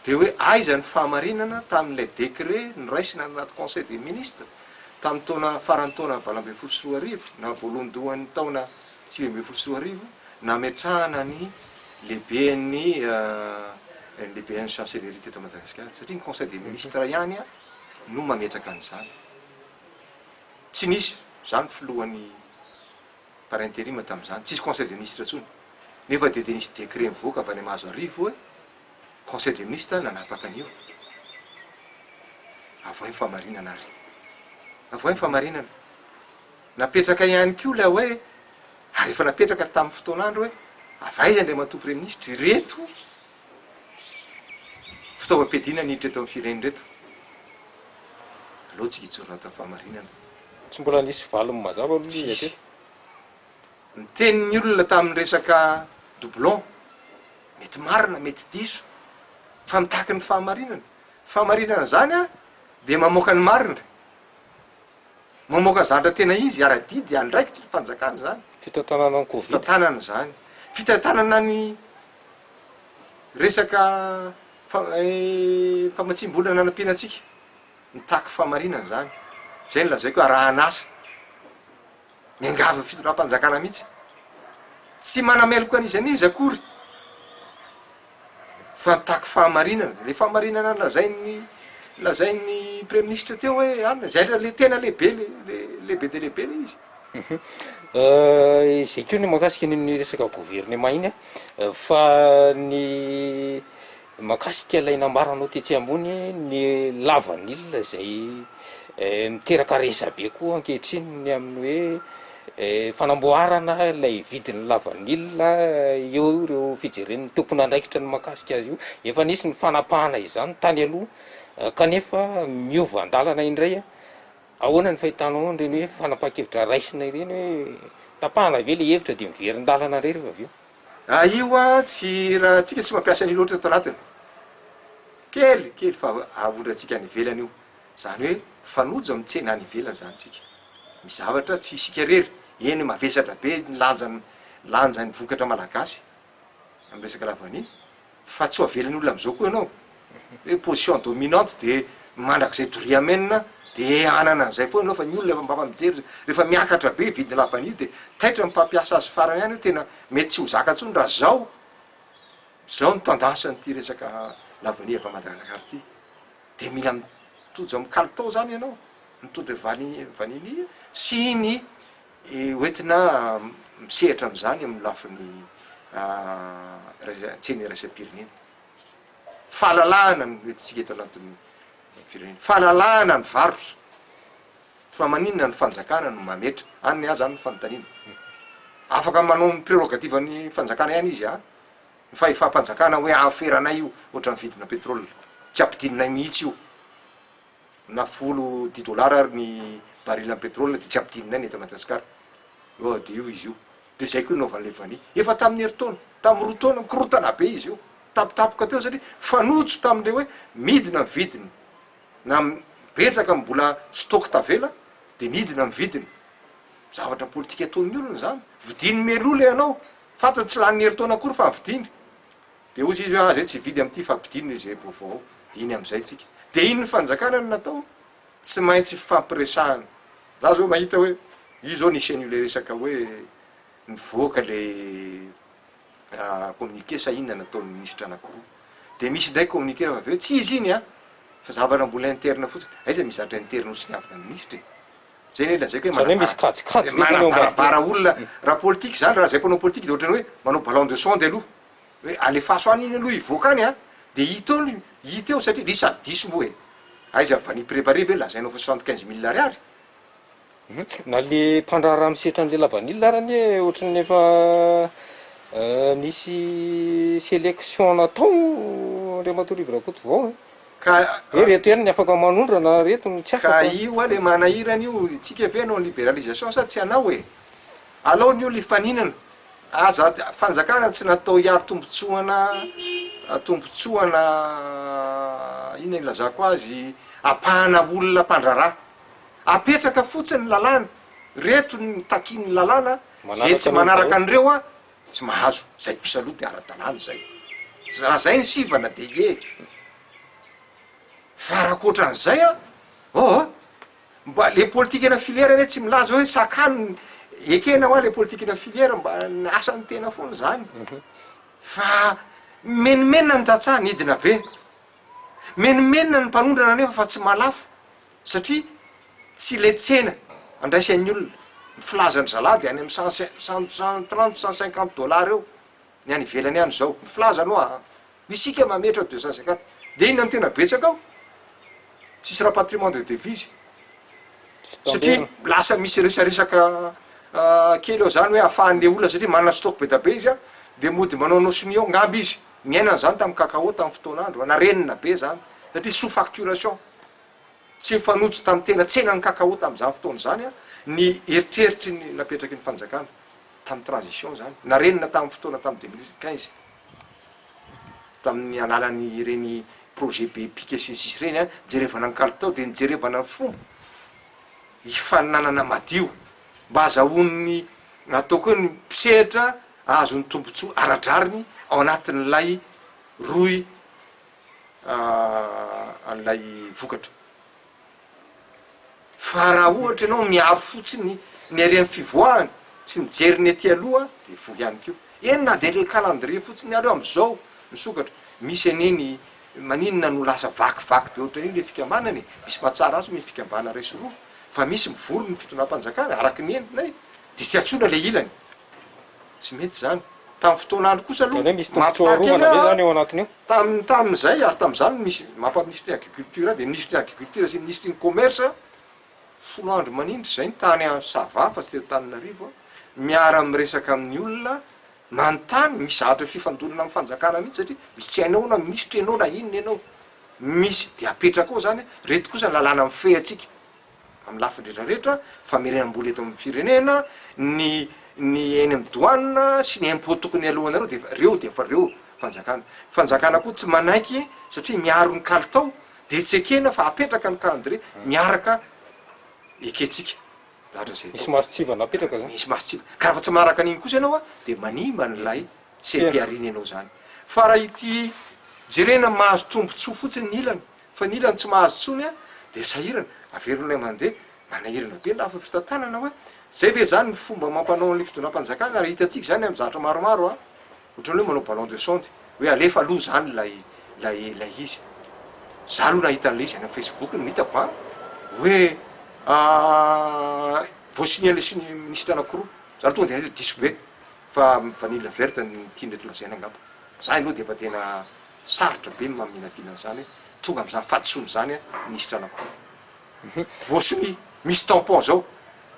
de hoe aiza ny fahamarinana tamin'ilay décret nyraisina anaty conseil des ministres tamin'ny taona farany taona 2024 na voalohandohan'ny taona 2024 nametrahana ny lehiben'ny lehiben'ny chancellerie teto Madagasikara satria ny conseil des ministres ihany a no mametraka an'izany tsy nisy zany filohan'ny par intérim tamin'izany tsisy conseil des ministres tsony nefa de nisy décret mivoaka avy any mahazo arivo hoe conseil des ministres nanapaka an'io avoa fahamarinana ary avoa fahamarinana napetraka ihany koa la hoe ary efa napetraka tamin'ny fotoan'andro hoe avaiza ndray matoa premier ministre reto fitaovam-piadina niditra eto amin'ny fireny reto aleo tsy hijorona tao fahamarinana tsy mbola nisy valony mazava aloha izy ny tenin'ny olona tamin'ny resaka doublon mety marina mety diso fa mitaky ny fahamarinana zany a de mamoaka ny marina mamoaka zavatra tena izy aradidy andraikitra fanjakana zany fitantanana ny covid fitantanana zany fitantanana ny resaka famatsim-bola nanam-pianatsika mitaky fahamarinana zany zay ny lazaiko hoe raha anasa miangava fitondram-panjakana mihitsy tsy manameloko an'izy anizy akory fa mitaky fahamarinana le fahamarinana lazay ny lazay ny premier ministre teo hoe alina zay le tena lehibe lehibe de lehibe le izy. Zay koa ny mahakasika ny resaka gouvernement iny fa ny mahakasika ilay nambaranao tetsy ambony ny lavan'ilona zay miteraka resabe koa ankehitriny ny amin'ny hoe fanamboarana ilay vidiny lavan'ilona eo ireo fijeren'ny tompona andraikitra ny mahakasika azy io efa nisy ny fanapahana izany tany aloha kanefa miova andalana indray ahoana ny fahitanao ireny hoe fanapa-kevitra raisina ireny hoe tapahana ve le hevitra de miverin-dalana indray rehefa avy eo. Io tsy raha tsika tsy mampiasa ny loatra ato anatiny kely fa avondratsika any ivelany io zany hoe fanojo amin'ny tsena any ivelany zany tsika mizavatra tsy isika rery eny mavesatra be lanjany vokatra malagasy amin'ny resaka lavany fa tsy ho avelany olona am'izao koa ianao hoe position dominante de mandrak'izay doriamena de anana an'izay foa ianao fa ny olona efa mba mijery rehefa miakatra be vidiny lavany io de taitra mpampiasa azy farany ihany hoe tena mety tsy ho zaka ntsony raha zao ny tendansanyty resaka lavany efa Madagasikara ty de mila mitojo amin'ny kalitao zany ianao mitondra vaniny sy ny hoentina misehatra am'izany amin'ny lafiny tseny raisam-pirenena fahalalahana ny hoentintsika eto anatin'ny firenena fahalalahana ny varotra fa maninona ny fanjakana no mametra any azy any ny fanontaniana afaka manao ny prérogative ny fanjakana ihany izy ny fahefam-panjakana hoe aferanay io ohatra ny vidina pétrole tsy ampidininay mihitsy io na $10 ary ny baril pétrole de tsy ampidininay ny eto Madagasikara de io izy io de zay koa naovan'le vany efa tamin'ny heritaona tamin'ny roa taona mikorotana be izy io tapitapoka teo satria fanotso tam'le hoe midina ny vidiny na mipetraka mbola stock tavela de midina ny vidiny zavatra politika ataon'ny olona zany vidiny melola ianao fatatsy tsy lany heritaona akory fa vidiny de ozy izy hoe zay tsy vidy am'ty fa vidiny izy vaovao de iny am'izay tsika de iny ny fanjakana ny natao tsy maintsy fampiresahana za zao mahita hoe io zao nisy an'io le resaka hoe nivoaka le communiqué sa inona nataon'ny ministra anakiroa de misy ndraiky communiqué rehefa avy hoe tsy izy iny fa zavatra mbola interne fotsiny aiza mizatra interne ho sy niavana ministra zay ny lazay hoe manabarabara olona raha politique zany raha zay mpanao politique de ohatrany hoe manao ballon de sonde aloha hoe alefaso any iny aloha ivoaka any de hita eo satria lisa diso moa aiza vany préparé ve lazainao fa 75 000 ariary na le mpandrara misetra an'le lavanilona arany ohatrany efa nisy sélection natao le mato Rivo RAKOTOVAO rehetreriny afaka manondrana retony tsy ka io le manahirany io tsika ve anao libéralisation sa tsy anao alao ny olo ifaninana aza fanjakana tsy natao hiaro tombotsoana ina ilazako azy apahana olona mpandrara apetraka fotsiny lalàna reto ny takiny lalàna zay tsy manaraka an'ireo tsy mahazo zay kosa aloha de ara-dalàna zay raha zay ny sivana de fa raha koatran'izay mba le politique ena filière ane tsy milaza hoe sakany ekena hoa le politique ena filière mba ny asany tena foana zany fa menimenina ny tatsaha nidina be menimenina ny mpanondrana nefa fa tsy malafo satria tsy le tsena andraisan'ny olona mifilazany zalady any amin'ny 130-150 $ eo ny any ivelany any zao mifilazanao misika mametra 250 de inona ny tena betsaka ao tsisy raha patrimoine de devise satria lasa misy resaresaka kely eo zany hoe ahafahan'le olona satria manana stock be da be izy de mody manao nosony eo ngamby izy miainana zany tamin'ny kakao tamin'ny fotoan'andro narenina be zany satria sous facturation tsy mifanojo tamin'ny tena tsenany kakao tamin'izany fotoana zany ny eritreritry ny napetraky ny fanjakana tamin'ny transition zany narenina tamin'ny fotoana tamin'ny 2015 tamin'ny alalan'ny ireny projet be pika sisy reny jerevana ny kalitao de nijerevana ny fomba ifaninanana madio mba azahoany ataoko hoe ny mpisehatra azony tombotsoa aradrariny ao anatin'lay roy an'lay vokatra fa raha ohatra ianao miaro fotsiny ny arian'ny fivoahany tsy mijery ny aty aloha de vo ihany keo enina de le calendrier fotsiny areo am'izao misokatra misy aneny maninona no lasa vakivaky be ohatran'iny le fikambanany misy mahatsara azy misy fikambana ray sy roa fa misy mivory ny fitonam-panjakana araky ny endrinay de tsy atsona le ilany tsy mety zany tamin'ny fotoan'andro kosa aloha misy tombontsoarovana be zany eo anatiny io tamin'izay ary tamin'izany misy mampaministry ny agriculture de ministry ny agriculture sy ministry ny commerce folo andro manindry zay ny tany sava fa tsy tetanynarivo miara miresaka amin'ny olona manontany misy zavatra fifandonana amin'ny fanjakana mihitsy satria misy tsy hainao na ministry ianao na inona ianao misy de apetraka ao zany reto kosa ny lalàna amin'ny fe atsika amin'ny lafiny rehetrarehetra famerenam-bola eto amin'ny firenena ny eny amin'ny douane sy ny impôt tokony alohanareo de reo fanjakana koa tsy manaiky satria miaro ny kalitao de tsy ekena fa apetraka ny calendrier miaraka eketsika lahatra zay misy maritsivana napetraka zany misy maritsivana ka raha fa tsy manaraka an'iny kosa ianao de manimba n'lay sepiariny ianao zany fa raha ity jerena mahazo tombotsoa fotsiny ny ilany fa ny ilany tsy mahazo tsony de sahirana averon'lay mandeha manahirana be lafa fitantanana hoe zay ve zany ny fomba mampanao an'le fitonam-panjakana ary hitatsika zany amin'ny zavatra maromaro ohatran'ny hoe manao ballon de sonde hoe alefa aloha zany lay izy za aloha nahita an'le izy any amin'ny facebook no hitako hoe voasigny an'le ministre anankiroa za tonga de nahita diso be fa vanille verte ny tiandreto lazaina angamba zany aloha de efa tena sarotra be maminavinana zany tonga am'zany fadisony zany ministre anankiroa voasigny misy tampon zao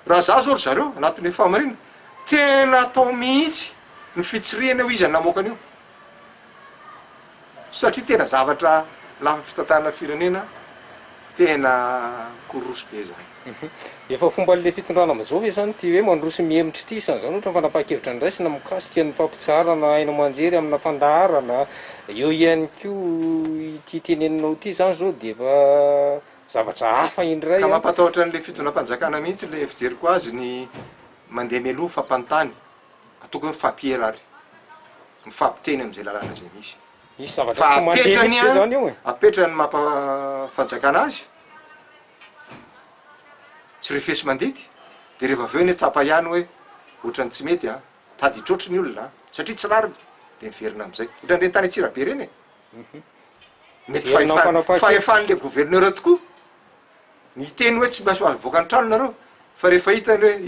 raha za zao ry zareo anatin'le famarina tena atao mihitsy ny fitsiriana eo izy namoakany io satria tena zavatra lafa fitantanana firenena tena korosy be zany efa fomba le fitondrana am'izao ve zany ty hoe mandrosy miemitry ity isany zany ohatra fanapahakevitra ny raisina mikasika ny fampitsarana aina manjery amina fandaharana eo ihany ko ity teneninao ity zany zao de efa zavatra hafa indray ka mampatahotra an'le fitonam-panjakana mihitsy le fijeriko azy ny mandeha mialoha fampanontany atoko hoe mifampierary mifampiteny am'izay lalàna zay misy fa apetrany mampafanjakana azy tsy refesy mandity de rehefa aveo ny tsapa ihany hoe ohatrany tsy mety tady hitrotry ny olona satria tsy lariny de miverina am'izay ohatran'reny tany atsirabe reny mety fahefan'le gouverneur tokoa ny teny hoe tsy basy azo voaka ny trano nareo fa rehefa hitany hoe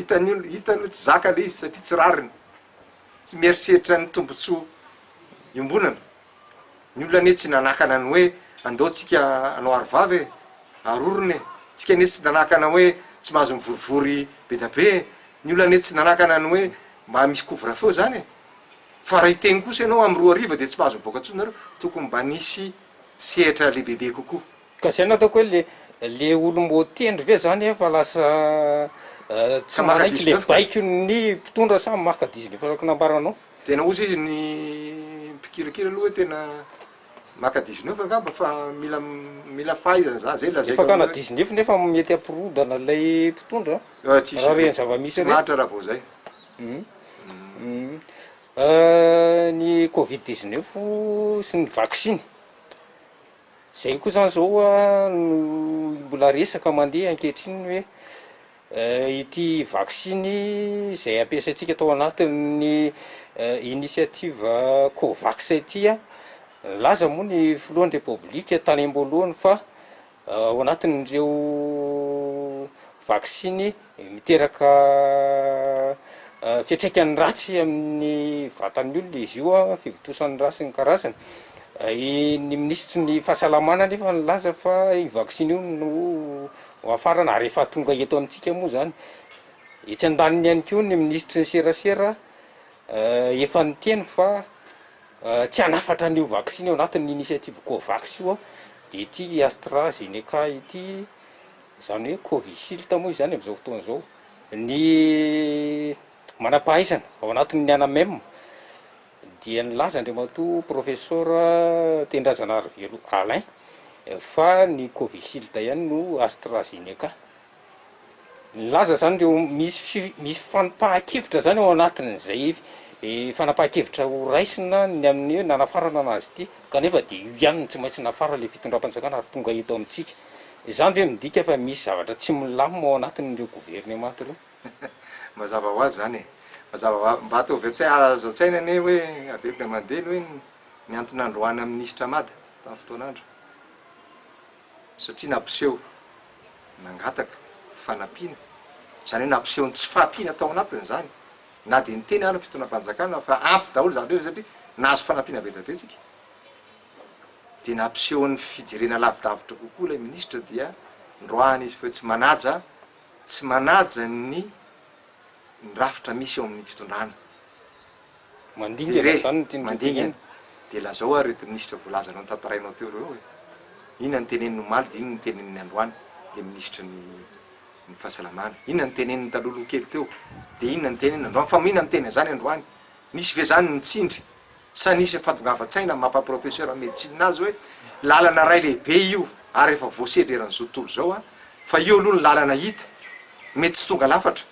hitany hoe tsy zaka le izy satria tsy rariny tsy mieritreritra ny tombotsoa iombonana ny olona ane tsy nanakana ny hoe andao tsika anao arivavy arorony tsika ane tsy nanakana hoe tsy mahazo mivorivory be da be ny olona ane tsy nanakana ny hoe mba misy couvre-feu zany fa raha hiteny kosa ianao amy roa ariva de tsy mahazo mivoaka tsony nareo tokony mba nisy sehatra lehibebe kokoa ka zay natako hoe le olombo tendry ve zany fa lasa tsy manaiky le baiko ny mpitondra samy maka 19 fa nambaranao tena ozy izy ny mpikirakira aloha hoe tena maka 19 angamba fa mila fahaizana za zay lazaiko fakana 19 nefa mety ampirodana lay mpitondra raha reny zava-misy mahatra raha vao zay ny covid 19 sy ny vaccine zay koa zany zao no mbola resaka mandeha ankehitriny hoe ity vaccine zay ampiasaitsika tao anatin'ny initiative covax ity laza moa ny filohan'ny republika tany am-boalohany fa ao anatin'ireo vaccine miteraka fiatraikany ratsy amin'ny vatan'ny olona izy io fivotosan'ny ratsy ny karazany ny ministry ny fahasalamana nefa nylaza fa i vaccine io no afara na rehefa tonga eto amintsika moa zany etsy andaniny ihany ko ny ministry ny serasera efa nyteny fa tsy hanafatra an'io vaccine eo anatin'ny initiative covax io de ity AstraZeneca ity zany hoe Covishield moa zany am'izao fotoana zao ny manampahaizana ao anatin'ny anamem dia nilaza andriamatoa professeur Tendrazana Arivelo Alain fa ny Covishield ihany no AstraZeneca nilaza zany reo misy fanapahan-kevitra zany ao anatin'izay fanapahan-kevitra ho raisina ny amin'ny hoe nanafarana anazy ity kanefa de io ihany tsy maintsy nafara le fitondram-panjakana ary tonga eto amintsika zany ve midika fa misy zavatra tsy milamina ao anatin'ireo gouvernement reo mazava ho azy zany mazava mba atao ve tsy azo tsaina ane hoe averina mandehany hoe ny anton'androany amin'ny ministra mady tamin'ny fotoan'andro satria nampiseho nangataka fanampiana zany hoe nampiseho ny tsy fahampiana tao anatiny zany na de nyteny ary fitonam-panjakana fa ampy daholo zany reo satria nahazo fanampiana be dabetsika de nampiseho ny fijerena lavidavitra kokoa lay ministra dia ndroany izy fa tsy manaja ny rafitra misy eo amin'ny fitondrana mandingana de lazao a rety ministra voalazanao ny tantarainao teo reo hoe inona ny teneniny omaly de inona ny teneniny androany le ministra ny fahasalamana inona ny teneniny talolo kely teo de inona ny teneniny androany fa inona ny teny zany androany nisy ve zany nitsindry sa nisy fatongavatsaina mampaprofesseur médecine azy hoe lalana ray lehibe io ary efa voasedry eran'izao tontolo zao a fa io aloha ny lalana hita mety tsy tonga lafatra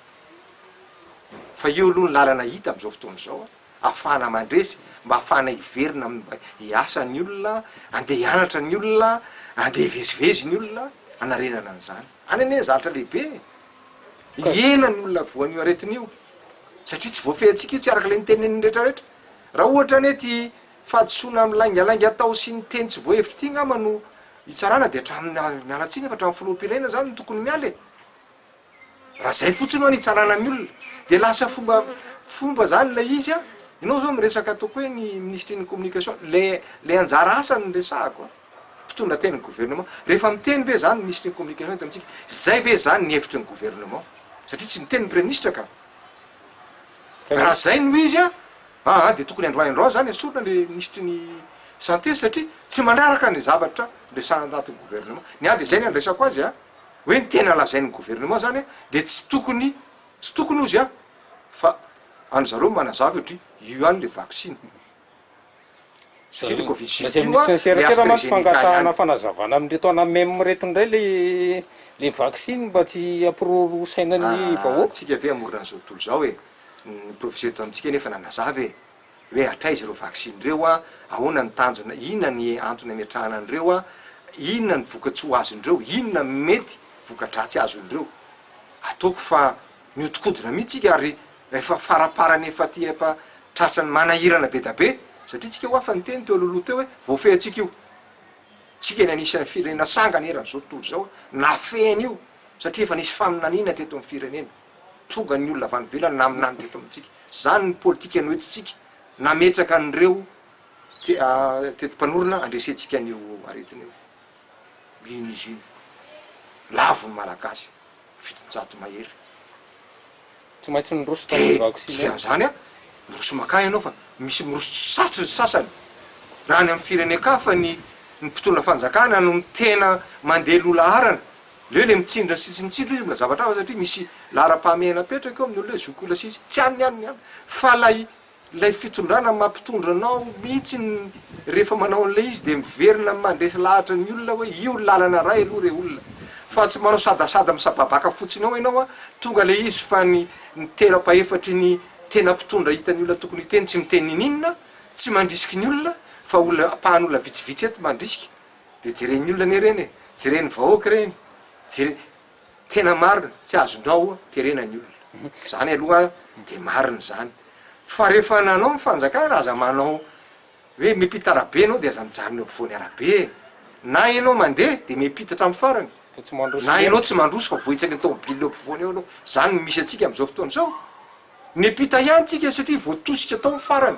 fa io aloha ny lalana hita am'izao fotoana zao a ahafahana mandresy mba ahafahana hiverina mba hiasa ny olona andeha hianatra ny olona andeha hivezivezy ny olona anarenana an'izany anene zavatra lehibe iena ny olona voan'io aretin'io satria tsy voafehantsika io tsy araka le niteneniny rehetrarehetra raha ohatra ny ty fahadisoana am'laingalaingy atao sy ny teny tsy voahevitra ty ngama no hitsarana de hatramin'ny mialatsiny fa hatramin'ny filoham-pirenena zany no tokony mialy raha zay fotsiny ho ny hitsarana ny olona de lasa fomba zany le izy a ianao zao miresaka ataoko hoe ny ministre ny communication le anjara asany resahako mpitondra teny ny gouvernement rehefa miteny ve zany ministre ny communication to amitsika zay ve zany ny hevitry ny gouvernement satria tsy miteny ny premier ministre ka raha zay no izy a de tokony androany zany asorona le ministre ny santé satria tsy manaraka ny zavatra resana anatin'ny gouvernement ny a de zay ny andresako azy a hoe ny tena lazain'ny gouvernement zany de tsy tokony ozy a fa any zareo manazavy ohatry io any le vaccine satria le covid-19fangatahana fanazavana amindreto ana meme retondray le vaccine mba tsy ampirorosainany vahoaka tsika ve amorona an'izao tontolo zao hoe ny professeur to amitsika nefa nanazavy hoe atraizy reo vaccine reo a ahoana ny tanjona inona ny antony ametrahana an'ireo a inona ny vokatsy ho azondreo inona mety vokadratsy azondreo ataoko fa miodikodina mihitsika ary efa faraparany efa ty efa tratrany manahirana be da be satria tsika ho afa ny teny teo aloloha teo hoe voafehantsika io tsika ny anisan'ny firenena sangany eran'izao tontolo zao nafehany io satria efa nisy faminanina teto amin'ny firenena tonga ny olona avany velany naminany teto amitsika zany ny politika noetitsika nametraka an'ireo teto-panorona andresentsika an'io aretin'io ino izy iny lavo ny malagasy fitonjato mahery tsy maintsy nyroso tamy vaccine zany a miroso makany ianao fa misy miroso satry ny sasany raha ny amin'ny fireneka fa ny mpitolona fanjakana no tena mandeha lola arana le mitsindra sy tsy mitsindra izy mbola zavatra hafa satria misy lara-pahamehana petraka eo amin'ny olo hoe zokola sisy tsy any fa lay fitondrana mampitondra anao mihitsy rehefa manao an'le izy de miverina mandresy lahatra ny olona hoe io lalana ray aloha re olona fa tsy manao sadasada misababaka fotsiny ao ianao a tonga le izy fa ny tera-pahefatry ny tena mpitondra hitan'ny olona tokony hiteny tsy miteny ninona tsy mandrisiky ny olona fa olona apahan'olona vitsivitsy eto mandrisika de jeren'ny olona ny reny jereny vahoaka reny tena marina tsy azonao terenany olona zany aloha de marina zany fa rehefa nanao mifanjakana aza manao hoe mipita arabe anao de aza mijariny eo ampovoany arabe na ianao mandeha de mipitatra amin'ny farany na ianao tsy mandroso fa vohitsaky ny tomobily eo ampovoany eo anao zany misy atsika am'izao fotoana zao mipita ihany tsika satria voatosika tao farany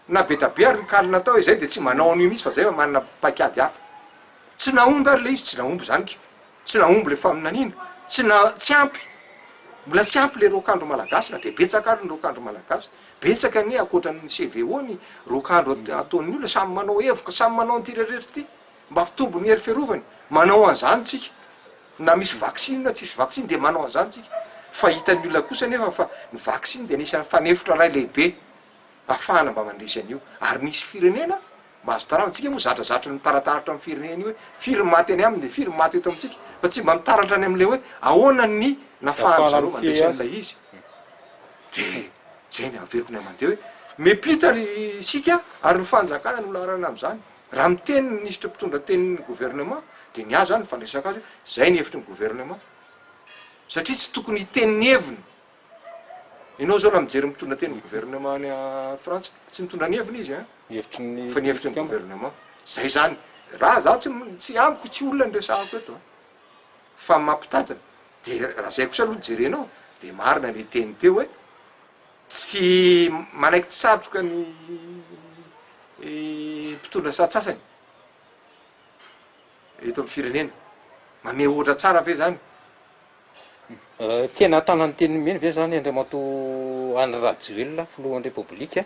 na be da be ary nykalina tao izay de tsy manao an'io mihitsy fa zay fa manana pakady hafa tsy naomby ary le izy tsy naomby zanyka tsy naomby le faminanina tsy ampy mbola tsy ampy le rokandro malagasy na de betsaka ary ny rokandro malagasy betsaka ny akoatran'ny CVO ny rokandro ataon'ny olona samy manao evoka samy manao an'ty rehetra ty mba fitombo ny hery fiarovany manao an'izany tsika na misy vaccine na tsisy vaccine de manao an'izany tsika fa hitan'ny olona kosa nefa fa ny vaccine de anisan'ny fanefotra ray lehibe ahafahana mba mandresy an'io ary nisy firenena mba azo tarava tsika moa zatrazatra mitarataratra amin'ny firenena io hoe firy maty any aminy de firy maty eto amitsika fa tsy mba mitaratra any am'le hoe ahoana ny nafahany zareo mandresy an'ilay izy de zay ny averiko ny amandeha hoe mipita ry sika ary ny fanjakana no larana am'zany raha miteny ny ministre mpitondra tenyny gouvernement de ny azy zany fandresaka azy hoe zay ny hevitry ny gouvernement satria tsy tokony hiteniny heviny ianao zao raha mijery mitondra teny gouvernement any frantsay tsy mitondra ny heviny izy fa ny hevitry ny gouvernement zay zany raha za tsy amiko tsy olona nresahako eto fa mampitantana de raha zay kosa aloha jerenao de marina le teny teo hoe tsy manaiky tsy satroka ny mpitondra satsasany eto amin'ny firenena mame ohatra tsara ve zany tena tanany teny nomeny ve zany Andriamato any Rajoelina filohan'ny repoblika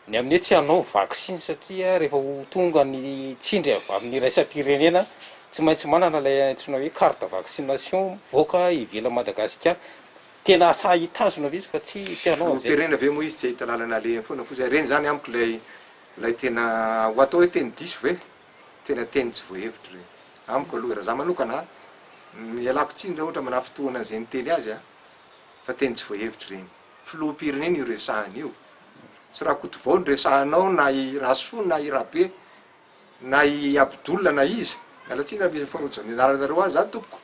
ny amin'ny tsy hanao vaksiny satria rehefa ho tonga ny tsindry avy amin'ny raisam-pirenena tsy maintsy manana lay antsoina hoe carte vaccination voaka ivela Madagasikara tena asa hitazona izy fa tsy hanao an'izay firenena ve moa izy tsy ahita lalana le foana foza reny zany amiko lay tena ho atao hoe teny diso ve tena teny tsy voahevitra reny amiko aloha raha za manokana mialako tsindry ohatra mana fotoana zay niteny azy fa teny tsy voahevitra reny filoham-pirenena io resahany io tsy raha kotovao ny resahanao na i rasoa na i rabe na i abdoula na izy mialatsina misy fanojanareo azy zany tompoko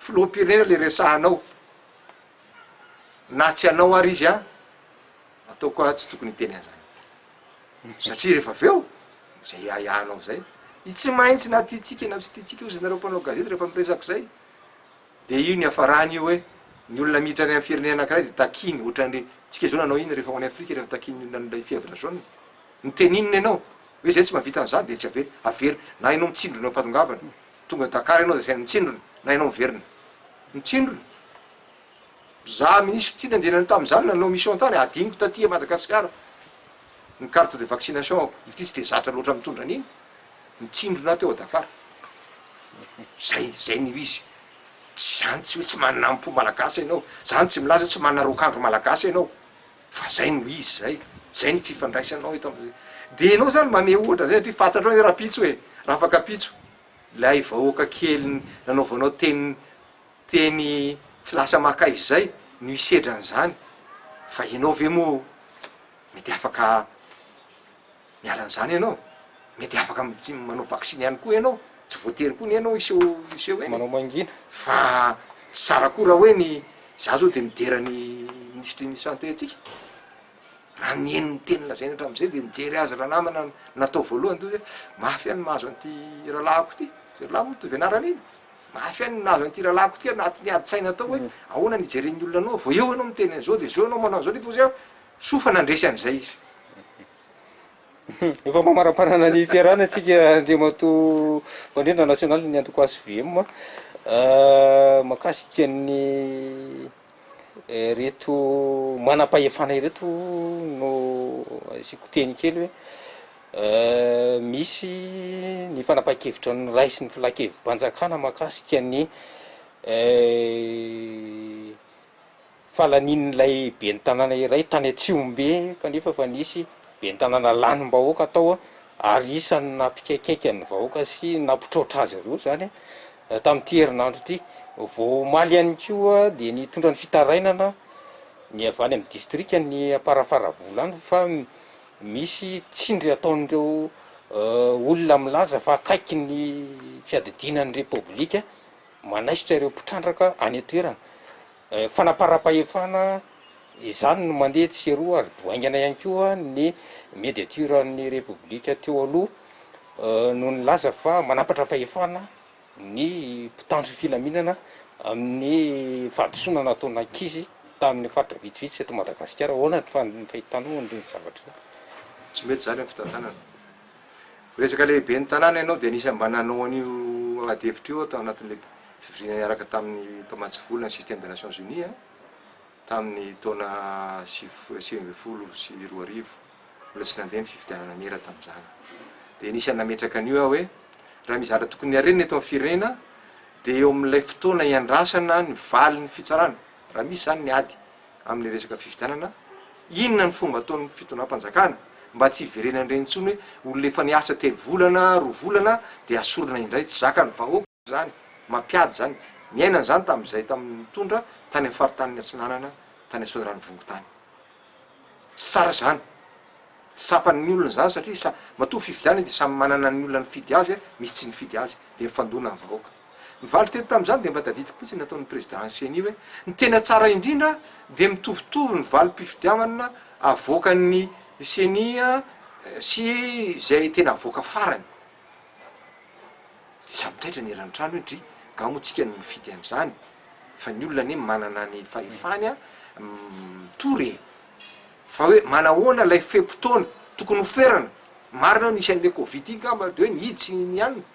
filoham-pirenena le resahanao na tsy anao ary izy ataoko tsy tokony teny azany satria rehefa aveo zay iahanao zay i tsy maintsy na titsika na tsy titsika io zanareo mpanao gazety rehefa miresaka zay de io ny afarany io hoe ny olona miditra any amin'ny firenena anankiray de takiny ohatran'ny tsika zao nanao iny rehefa ho any Afrika rehefa takiny olona fievina zao ny tenininy ianao hoe zay tsy mahavita an'izany de tsy avery na ianao mitsindrona patongavana tonga Dakar ianao de zay mitsindrona na ianao miverina mitsindrona za misy ty nandehanany tam'izany nanao mission tany adiniko tatia Madagasikara ny carte de vaccination ako ity tsy de zatra loatra mitondra an'iny mitsindrona teo a Dakar zay ny izy zany tsy manana ampo malagasy ianao zany tsy milaza tsy manana rokandro malagasy ianao fa zay no izy zay ny fifandraisanao eto am'zay de ianao zany mame ohatra zay satria fantatrao hoe raha pitso raha afaka pitso lay vahoaka kely nanaovanao teny tsy lasa makaizy zay no isedran'zany fa ianao ve moa mety afaka mialan'zany ianao mety afaka manao vaksiny ihany koa ianao tsy voatery koa ny ianao iseho eny manao mangina fa tsy tsara koa raha hoe ny za zao de miderany ministre ny santé atsika raha mieno ny teny lazaina hatram'izay de mijery azy raha namana natao voalohany to hoe mafy any mahazo an'ity rahalahako ty zay raha mitovy anarany iny mafy any nahazo an'ity rahalahako ty anatin'ny adi-tsaina atao hoe ahoana ny ijeren'ny olona anao vo eo anao miteny zao de zao anao manao zao nefa zay sofa nandresy an'izay izy efa mamaraparana ny fiarana atsika Andriamato fandrindra nasionaly ny antoko ASVM makasika ny reto manam-pahefana ireto no asiko teny kely hoe misy ny fanapa-kevitra ny ray sy ny filakevim-panjakana makasika ny falanin'lay be ny tanàna iray tany Atsiombe kanefa fa nisy be ny tanàna lanim-bahoaka atao ary isany nampikaikaiky ny vahoaka sy nampitrotra azy reo zany tamin'ity herinandro ity vo maly ihany koa de nitondra ny fitarainana ny avy any amin'ny distrika ny aparafaravola any fa misy tsindry ataon'ireo olona milaza fa akaiky ny fiadidinan'ny repoblika manaisitra ireo mpitrandraka any atoerana fanapara-pahefana izany no mandeha tseroa ary voaingana ihany koa ny médiaturan'ny repoblika teo aloha no nilaza fa manapatra fahefana ny mpitandro filaminana amin'ny fahadisoana nataona ankizy tamin'ny faritra vitsivitsy eto Madagasikara ahoana ny fahitano ny zavatra tsy mety zany amin'ny fitantanana resaka lehibe ny tanàna ianao de anisany mba nanao an'io adevitra io atao anatin'le fivoriana niaraka tamin'ny mpamatsy vola ny système des Nations Unies tamin'ny taona 2022 mbola tsy nandeha ny fifidianana mera tamin'izany de anisany nametraka an'io hoe raha mizara tokony arenina eto amin'ny firenena de eo amin'ilay fotoana iandrasana ny valy ny fitsarana raha misy zany ny ady amin'ny resaka fifidianana inona ny fomba ataon'ny fitonam-panjakana mba tsy iverenany reny intsony hoe olona efa niasa telo volana roa volana de asorona indray tsy zaka ny vahoaka zany mampiady zany miainana zany tamin'izay tamin'ny mitondra tany amin'ny faritany Atsinanana tany Soarany Vongotany tsy tsara zany tsy sapan'ny olona zany satria matoa fifidiana de samy manana ny olona nifidy azy misy tsy nifidy azy de mifandona ny vahoaka mivaly teto tamin'izany de mba tadidiko mihitsy nataon'ny président ancien hoe ny tena tsara indrindra de mitovitovy ny valim-pifidianana avoakan'ny senia sy zay tena avoaka farany tsy amitaitra ny eran'ny trano hoe dry nga moatsika no mifidy an'izany fa ny olona ny manana ny fahefany a tory fa hoe manahoana lay fempotoana tokony hoferana marina ao nisy an'le covid iny kamba de hoe nihitsy ny anina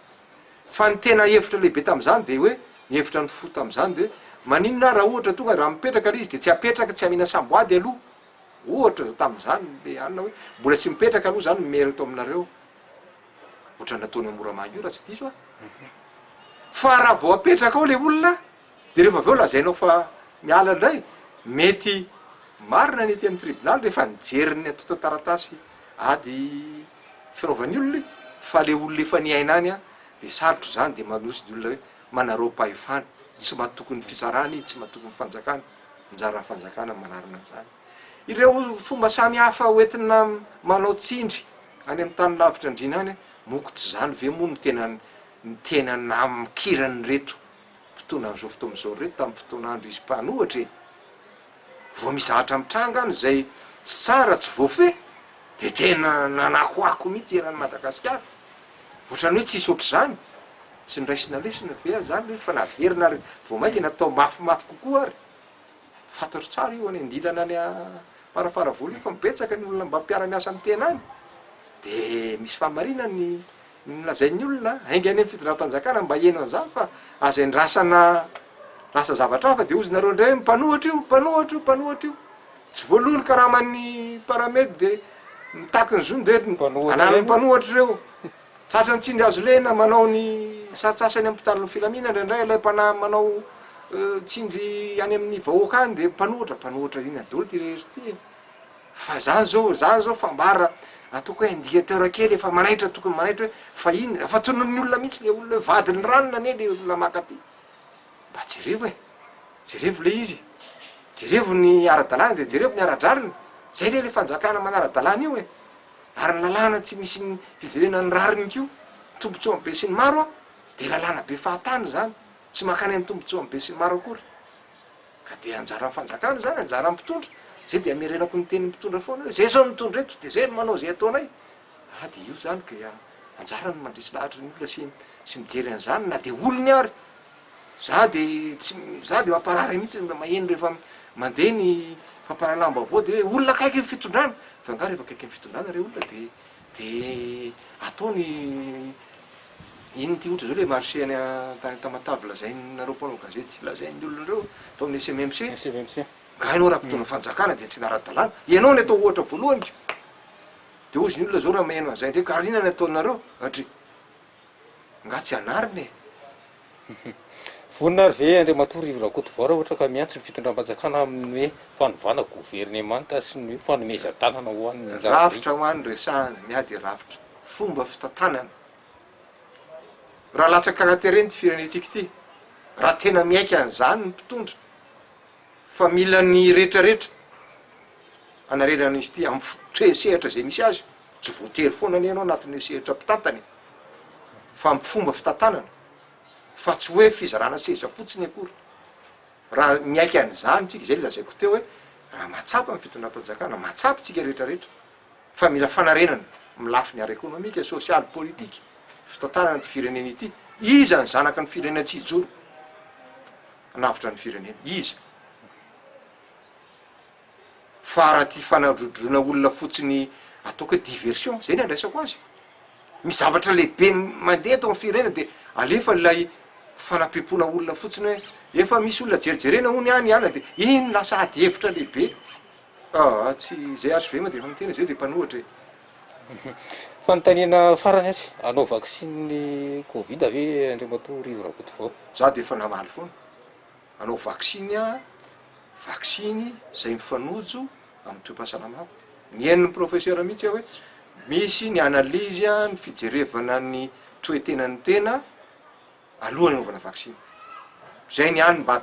fa ny tena hevitra lehibe tam'izany de hoe ny hevitra ny fo tam'izany de maninona raha ohatra tonga raha mipetraka le izy de tsy apetraka tsy amina samboady aloha ohatra zao tam'izany le anina hoe mbola tsy mipetraka aloha zany mimerito aminareo ohatra nataony amoramang io raha tsy diso a fa raha vao apetraka ao le olona de rehefa aveo lazainao fa miala ndray mety marina ny ety amin'ny tribunal rehefa nijeriny atotao taratasy ady firaovan'ny olona fa le olona efa niaina any a de sarotro zany de manosy ny olona hoe manareo-pahefany tsy mahatokony fitsarany tsy mahatokony fanjakana njara fanjakana manarina zany ireo fomba samy hafa hoentina manao tsindry any amin'ny tany lavitra andrina any moko tsy zany ve moa ny tena namikirany reto fotoana am'izao fotoa am'izao reto tamin'ny fotoanandro izy mpanohatra e vo mizahatra mitranga any zay tsy tsara tsy voafe de tena nanakoako mihitsy eran'ny Madagasikara ohatrany hoe tsisy ohatr' zany tsy niraisina lesina ve zany fa naverina ary vo mainky natao mafimafy kokoa ary fantatro tsara io any andilana any farafara voly fa mibetsaka ny olona mba mpiara-miasa ny tena any de misy famarina ny lazain'ny olona aingy any amin'ny fitondram-panjakana mba eno an'izany fa aza ndrasana rasa zavatra hafa de ozy nareo indray mpanohatra io tsy voalohany karaman'ny paramedy de mitaky ny zony de ananany mpanohatra reo tratra ny tsindry azo lena manao ny satsasany amin'ny mpitaliny filamina ndraindray lay mpanahy manao tsindry any amin'ny vahoaka any de mpanohatra iny adolo ty rehetra ty fa zany zao fambara ataoko hoe indicateur kely efa manaitra tokony manaitra hoe fa iny afa tonon'ny olona mihitsy le olona hoe vadiny ranona ane le olona makaty mba jerevo jerevo le izy jerevo ny ara-dalàna de jerevo ny ara-drariny zay le fanjakana manara-dalàna io e ary ny lalàna tsy misy ny fijerena ny rariny kio tombotsoa be sy ny maro a de lalàna be fahatany zany tsy makany amin'ny tombotsoa be sy ny maro akory ka de anjara fanjakana zany anjara mpitondra zay de amerenako ny teny mpitondra foana hoe zay zao mitondra eto de zay no manao zay ataonay de io zany ka anjara ny mandrisy lahatra ny olona sy mijery an'izany na de olony ary za de mamparary mihitsy maheno rehefa mandeha ny famparalamba avao de hoe olona kaiky ny fitondrana fa nga rehefa kaiky ny fitondrana re olona de ataony iny ty ohatra zao le marché any tany Tamatavy lazainareo mpanao gazety lazain'ny olona reo atao amin'ny SMMC nga hainao raha mpitondra fanjakana de tsy nara-dalàna ianao ny atao ohatra voalohany ko de ozy ny olona zao raha maheno an'izay ndray karaha inona ny ataonareo atry nga tsy anariny e vonina ary ve Andriamatoa Rivo RAKOTOVAO raha ohatra ka miantso ny fitondram-panjakana amin'ny hoe fanovana gouvernemanta sy ny fanomezan-tanana ho an'ny rafitra ho an'ny resahany miady rafitra fomba fitantanana raha latsaka karatereny ty firenentsika ty raha tena miaika an'izany ny mpitondra fa mila ny rehetrarehetra anarenana izy ty amin'ny toesehatra zay misy azy tsy voatery foana ny anao anatin'ny sehatra mpitantany fa amin'ny fomba fitantanana fa tsy hoe fizarana seza fotsiny akory raha miaika an'izany tsika zay lazaiko teo hoe raha mahatsapa amin'ny fitondram-panjakana mahatsapy tsika rehetrarehetra fa mila fanarenana milafiny ara-ekônomika sosialy politika fitantanana ty firenena ity iza ny zanaka ny firenena tsy hijoro anavitra ny firenena iza fa raha ty fanadrodrona olona fotsiny ataoko hoe diversion zay ny andraisako azy misy zavatra lehibe mandeha to amin'ny firenena de alefa lay fanapepona olona fotsiny hoe efa misy olona jerijerena hony any ana de iny lasa ady hevitra lehibe tsy zay azo ve ma de efa mitena zay de mpanohatra e fanontaniana farany ary anao vaksiny covid ave Andriamatoa Rivo RAKOTOVAO za de efa namaly foana anao vaksiny a vaksiny zay mifanojo amin'ny toe-pahasalamako ny eniny professeur mihitsy hoe misy ny analizy a ny fijerevana ny toe-tenany tena alohany anaovana vaksiny zay ny any mba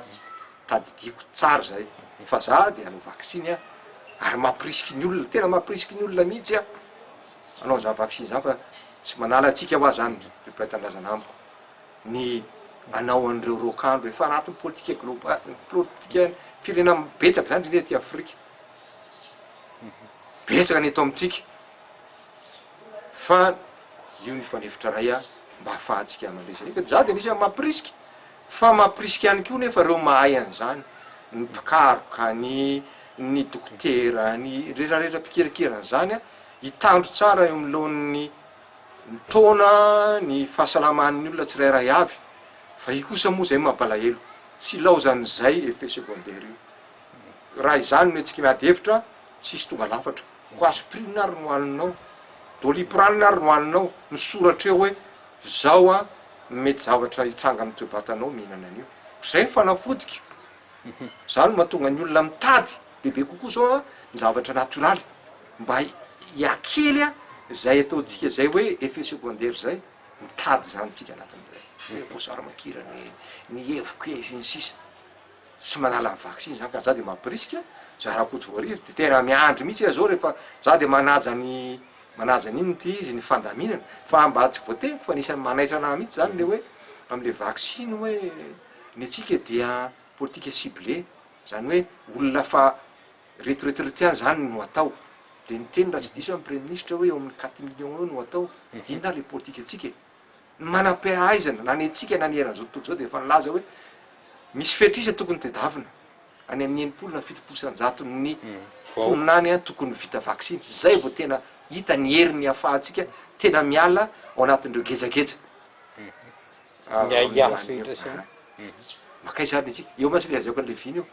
tadidiko tsara zay fa za de anao vaksiny a ary mampirisiky ny olona tena mampirisiky ny olona mihitsy a anao za vaksiny zany fa tsy manala atsika ho azany repretandrazana amiko ny anao an'ireo rokandro efa anatin'ny politika global politika firenena betsaka zany ndrindra ty Afrika betsaka ny eto amintsika fa io ny fanevitra ray a mba ahafahantsika mandresaka za de misy mampirisika fa mampirisika ihany ko nefa reo mahay an'izany ny mpikaroka ny dokotera ny rehetrarehetra mpikerakeran'zany a hitandro tsara eo am'lohan'ny mitona ny fahasalaman'ny olona tsirairay avy fa i kosa moa zay mampalahelo tsy laozan'zay effet secondaire io raha izany no etsika miady hevitra tsisy tonga lafatra ho aspirine ary nohaninao doliprane ary nohaninao misoratra eo hoe zao a mety zavatra hitranga amy toe-batanao mihinana an'io zay fanafodika zany mahatonga ny olona mitady bebe kokoa zao a ny zavatra natioraly mba hiakely a zay ataotsika zay hoe effet secondaire zay mitady zany tsika anatin'zay hoe bosary makira ny evoka izy ny sisa tsy manala ny vaccine zany ka za de mampirisika za rakotovarivo de tena miandry mihitsy zao rehefa za de manaja iny ty izy ny fandaminana fa mba tsy voategniko fa nisany manaitra ana mihitsy zany le hoe am'le vaccine hoe ny atsika dia politique ciblé zany hoe olona fa retoretorety any zany no atao de ny teny raha tsy diso amy premier ministre hoe eo amin'ny 4 millions eo no atao inona le politique atsika manam-pahaizana na ny atsika na ny eran'izao tontolo zao de efa nilaza hoe misy fetrisa tokony tedavina any amin'ny enimpolo na fitopolo isan-jato ny mponiny a tokony vita vaccine zay vao tena hita ny herin'ny ahafahantsika tena miala ao anatin'ireo gejageja makay zany atsika eo masy le azaoko an'le viny io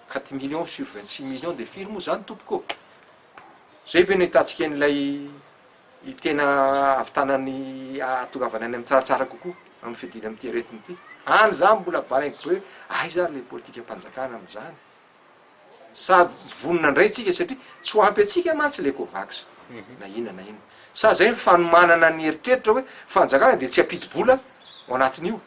4 millions sur 26 millions de firy moa zany tompoko zay ve nahitatsika an'ilay tena avitanany atongavana any amy tsaratsara kokoa amy fidina am'ty aretiny ty any zany mbola balaiko be ay zany le politika mpanjakana am'zany sady vonona ndray tsika satria tsy ho ampy atsika mantsy le covax na ina sa zay fanomanana ny eritreritra hoe fanjakana de tsy ampidi-bola ao anatin'io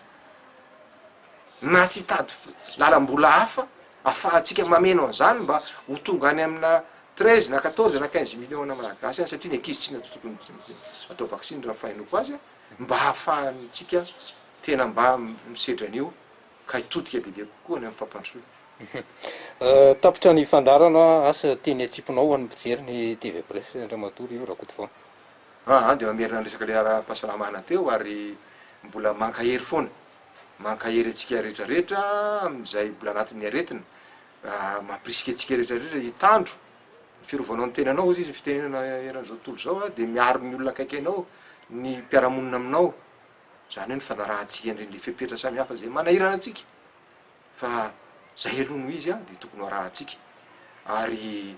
na tsy tady lalam-bola hafa afahantsika mameno an'zany mba ho tonga any amina 13 na 14 na 15 millions na malagasy satria ny ankizy tsy natotokony atao vaccine raha fahinoko azy mba hahafahantsika tena mba misedran'io ka hitodika bebe kokoa any amy fampandrosoa tapitra ny fandarana asa teny atsiponao any mpijery ny TV Presse Andriamatory io rakotovao de mamerina resaka le ara-pahasalamana teo ary mbola mankahery foana mankahery atsika rehetrarehetra am'izay mbola anatin'ny aretina mampirisika atsika rehetrarehetra hitandro firovanao ny tenanao izy fitenenana eran'izao tontolo zao de miaro ny olona akaiky anao ny mpiaramonina aminao zany hoe ny fanarahantsika an'ireny le fepetra samihafa zay manahirana atsika fa zay aloha no izy a de tokony arahantsika ary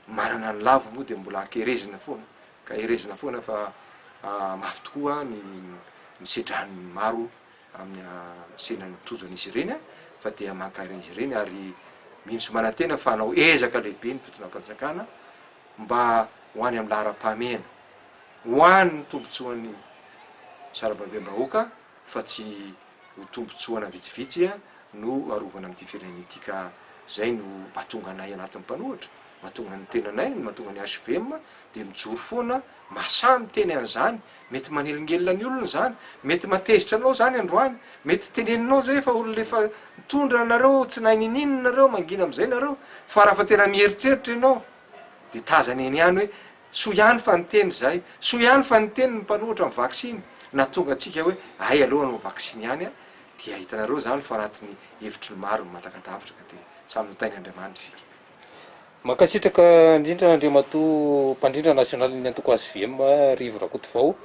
manana ny lavo moa de mbola akerezina foana ka erezina foana fa mafy tokoa ny misedrany maro amin'ny senany tojon'izy ireny a fa dia mankareny izy ireny ary mihitsy manantena fa anao ezaka lehibe ny fitonam-panjakana mba hoany amy lahara-pahamehana hoany ny tombotsoan'ny sarababem-bahoaka fa tsy ho tombotsoana vitsivitsy a no arovana am'ty firenena ity ka zay no mahatonga anay anatin'ny mpanohatra mahatonga ny tenanay mahatonga ny HVM de mijoro foana masamy teny an'zany mety manelingelina ny olona zany mety matezitra anao zany androany mety teneninao zay fa olona efa mitondra anareo tsy nainininina nareo mangina am'izay nareo fa raha fa tena mieritreritra ianao de tazany eny ihany hoe so ihany fa niteny zay so ihany fa niteny ny mpanohatra amy vaccine na tonga atsika hoe ay aloha no vaccine ihany a dia hitanareo zany fa anatin'ny hevitry ny maro matakadavitra ka de samy notainy Andriamanitra isika makasitraka indrindra Andriamatoa mpandrindra nasionaly ny antoko HVM Rivo RAKOTOVAO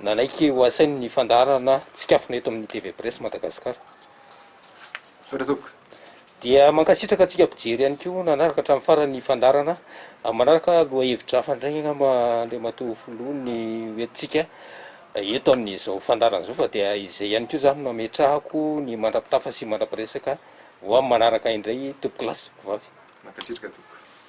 nanaiky ho asainy ny fandarana tsikafona eto amin'ny TV Presse Madagasikara feratok dia mankasitraka atsika mpijery ihany koa nanaraka hatramin'ny farany fandarana manaraka loha hevitra hafa indray angamba Andriamatoa Filohany hoentsika eto amin'izao fandarana zao fa dia izay ihany koa zany no ametrahako ny mandrapitafa sy mandrapiresaka ho amin'ny manaraka indray tompoklasy vavy mankasitraka toko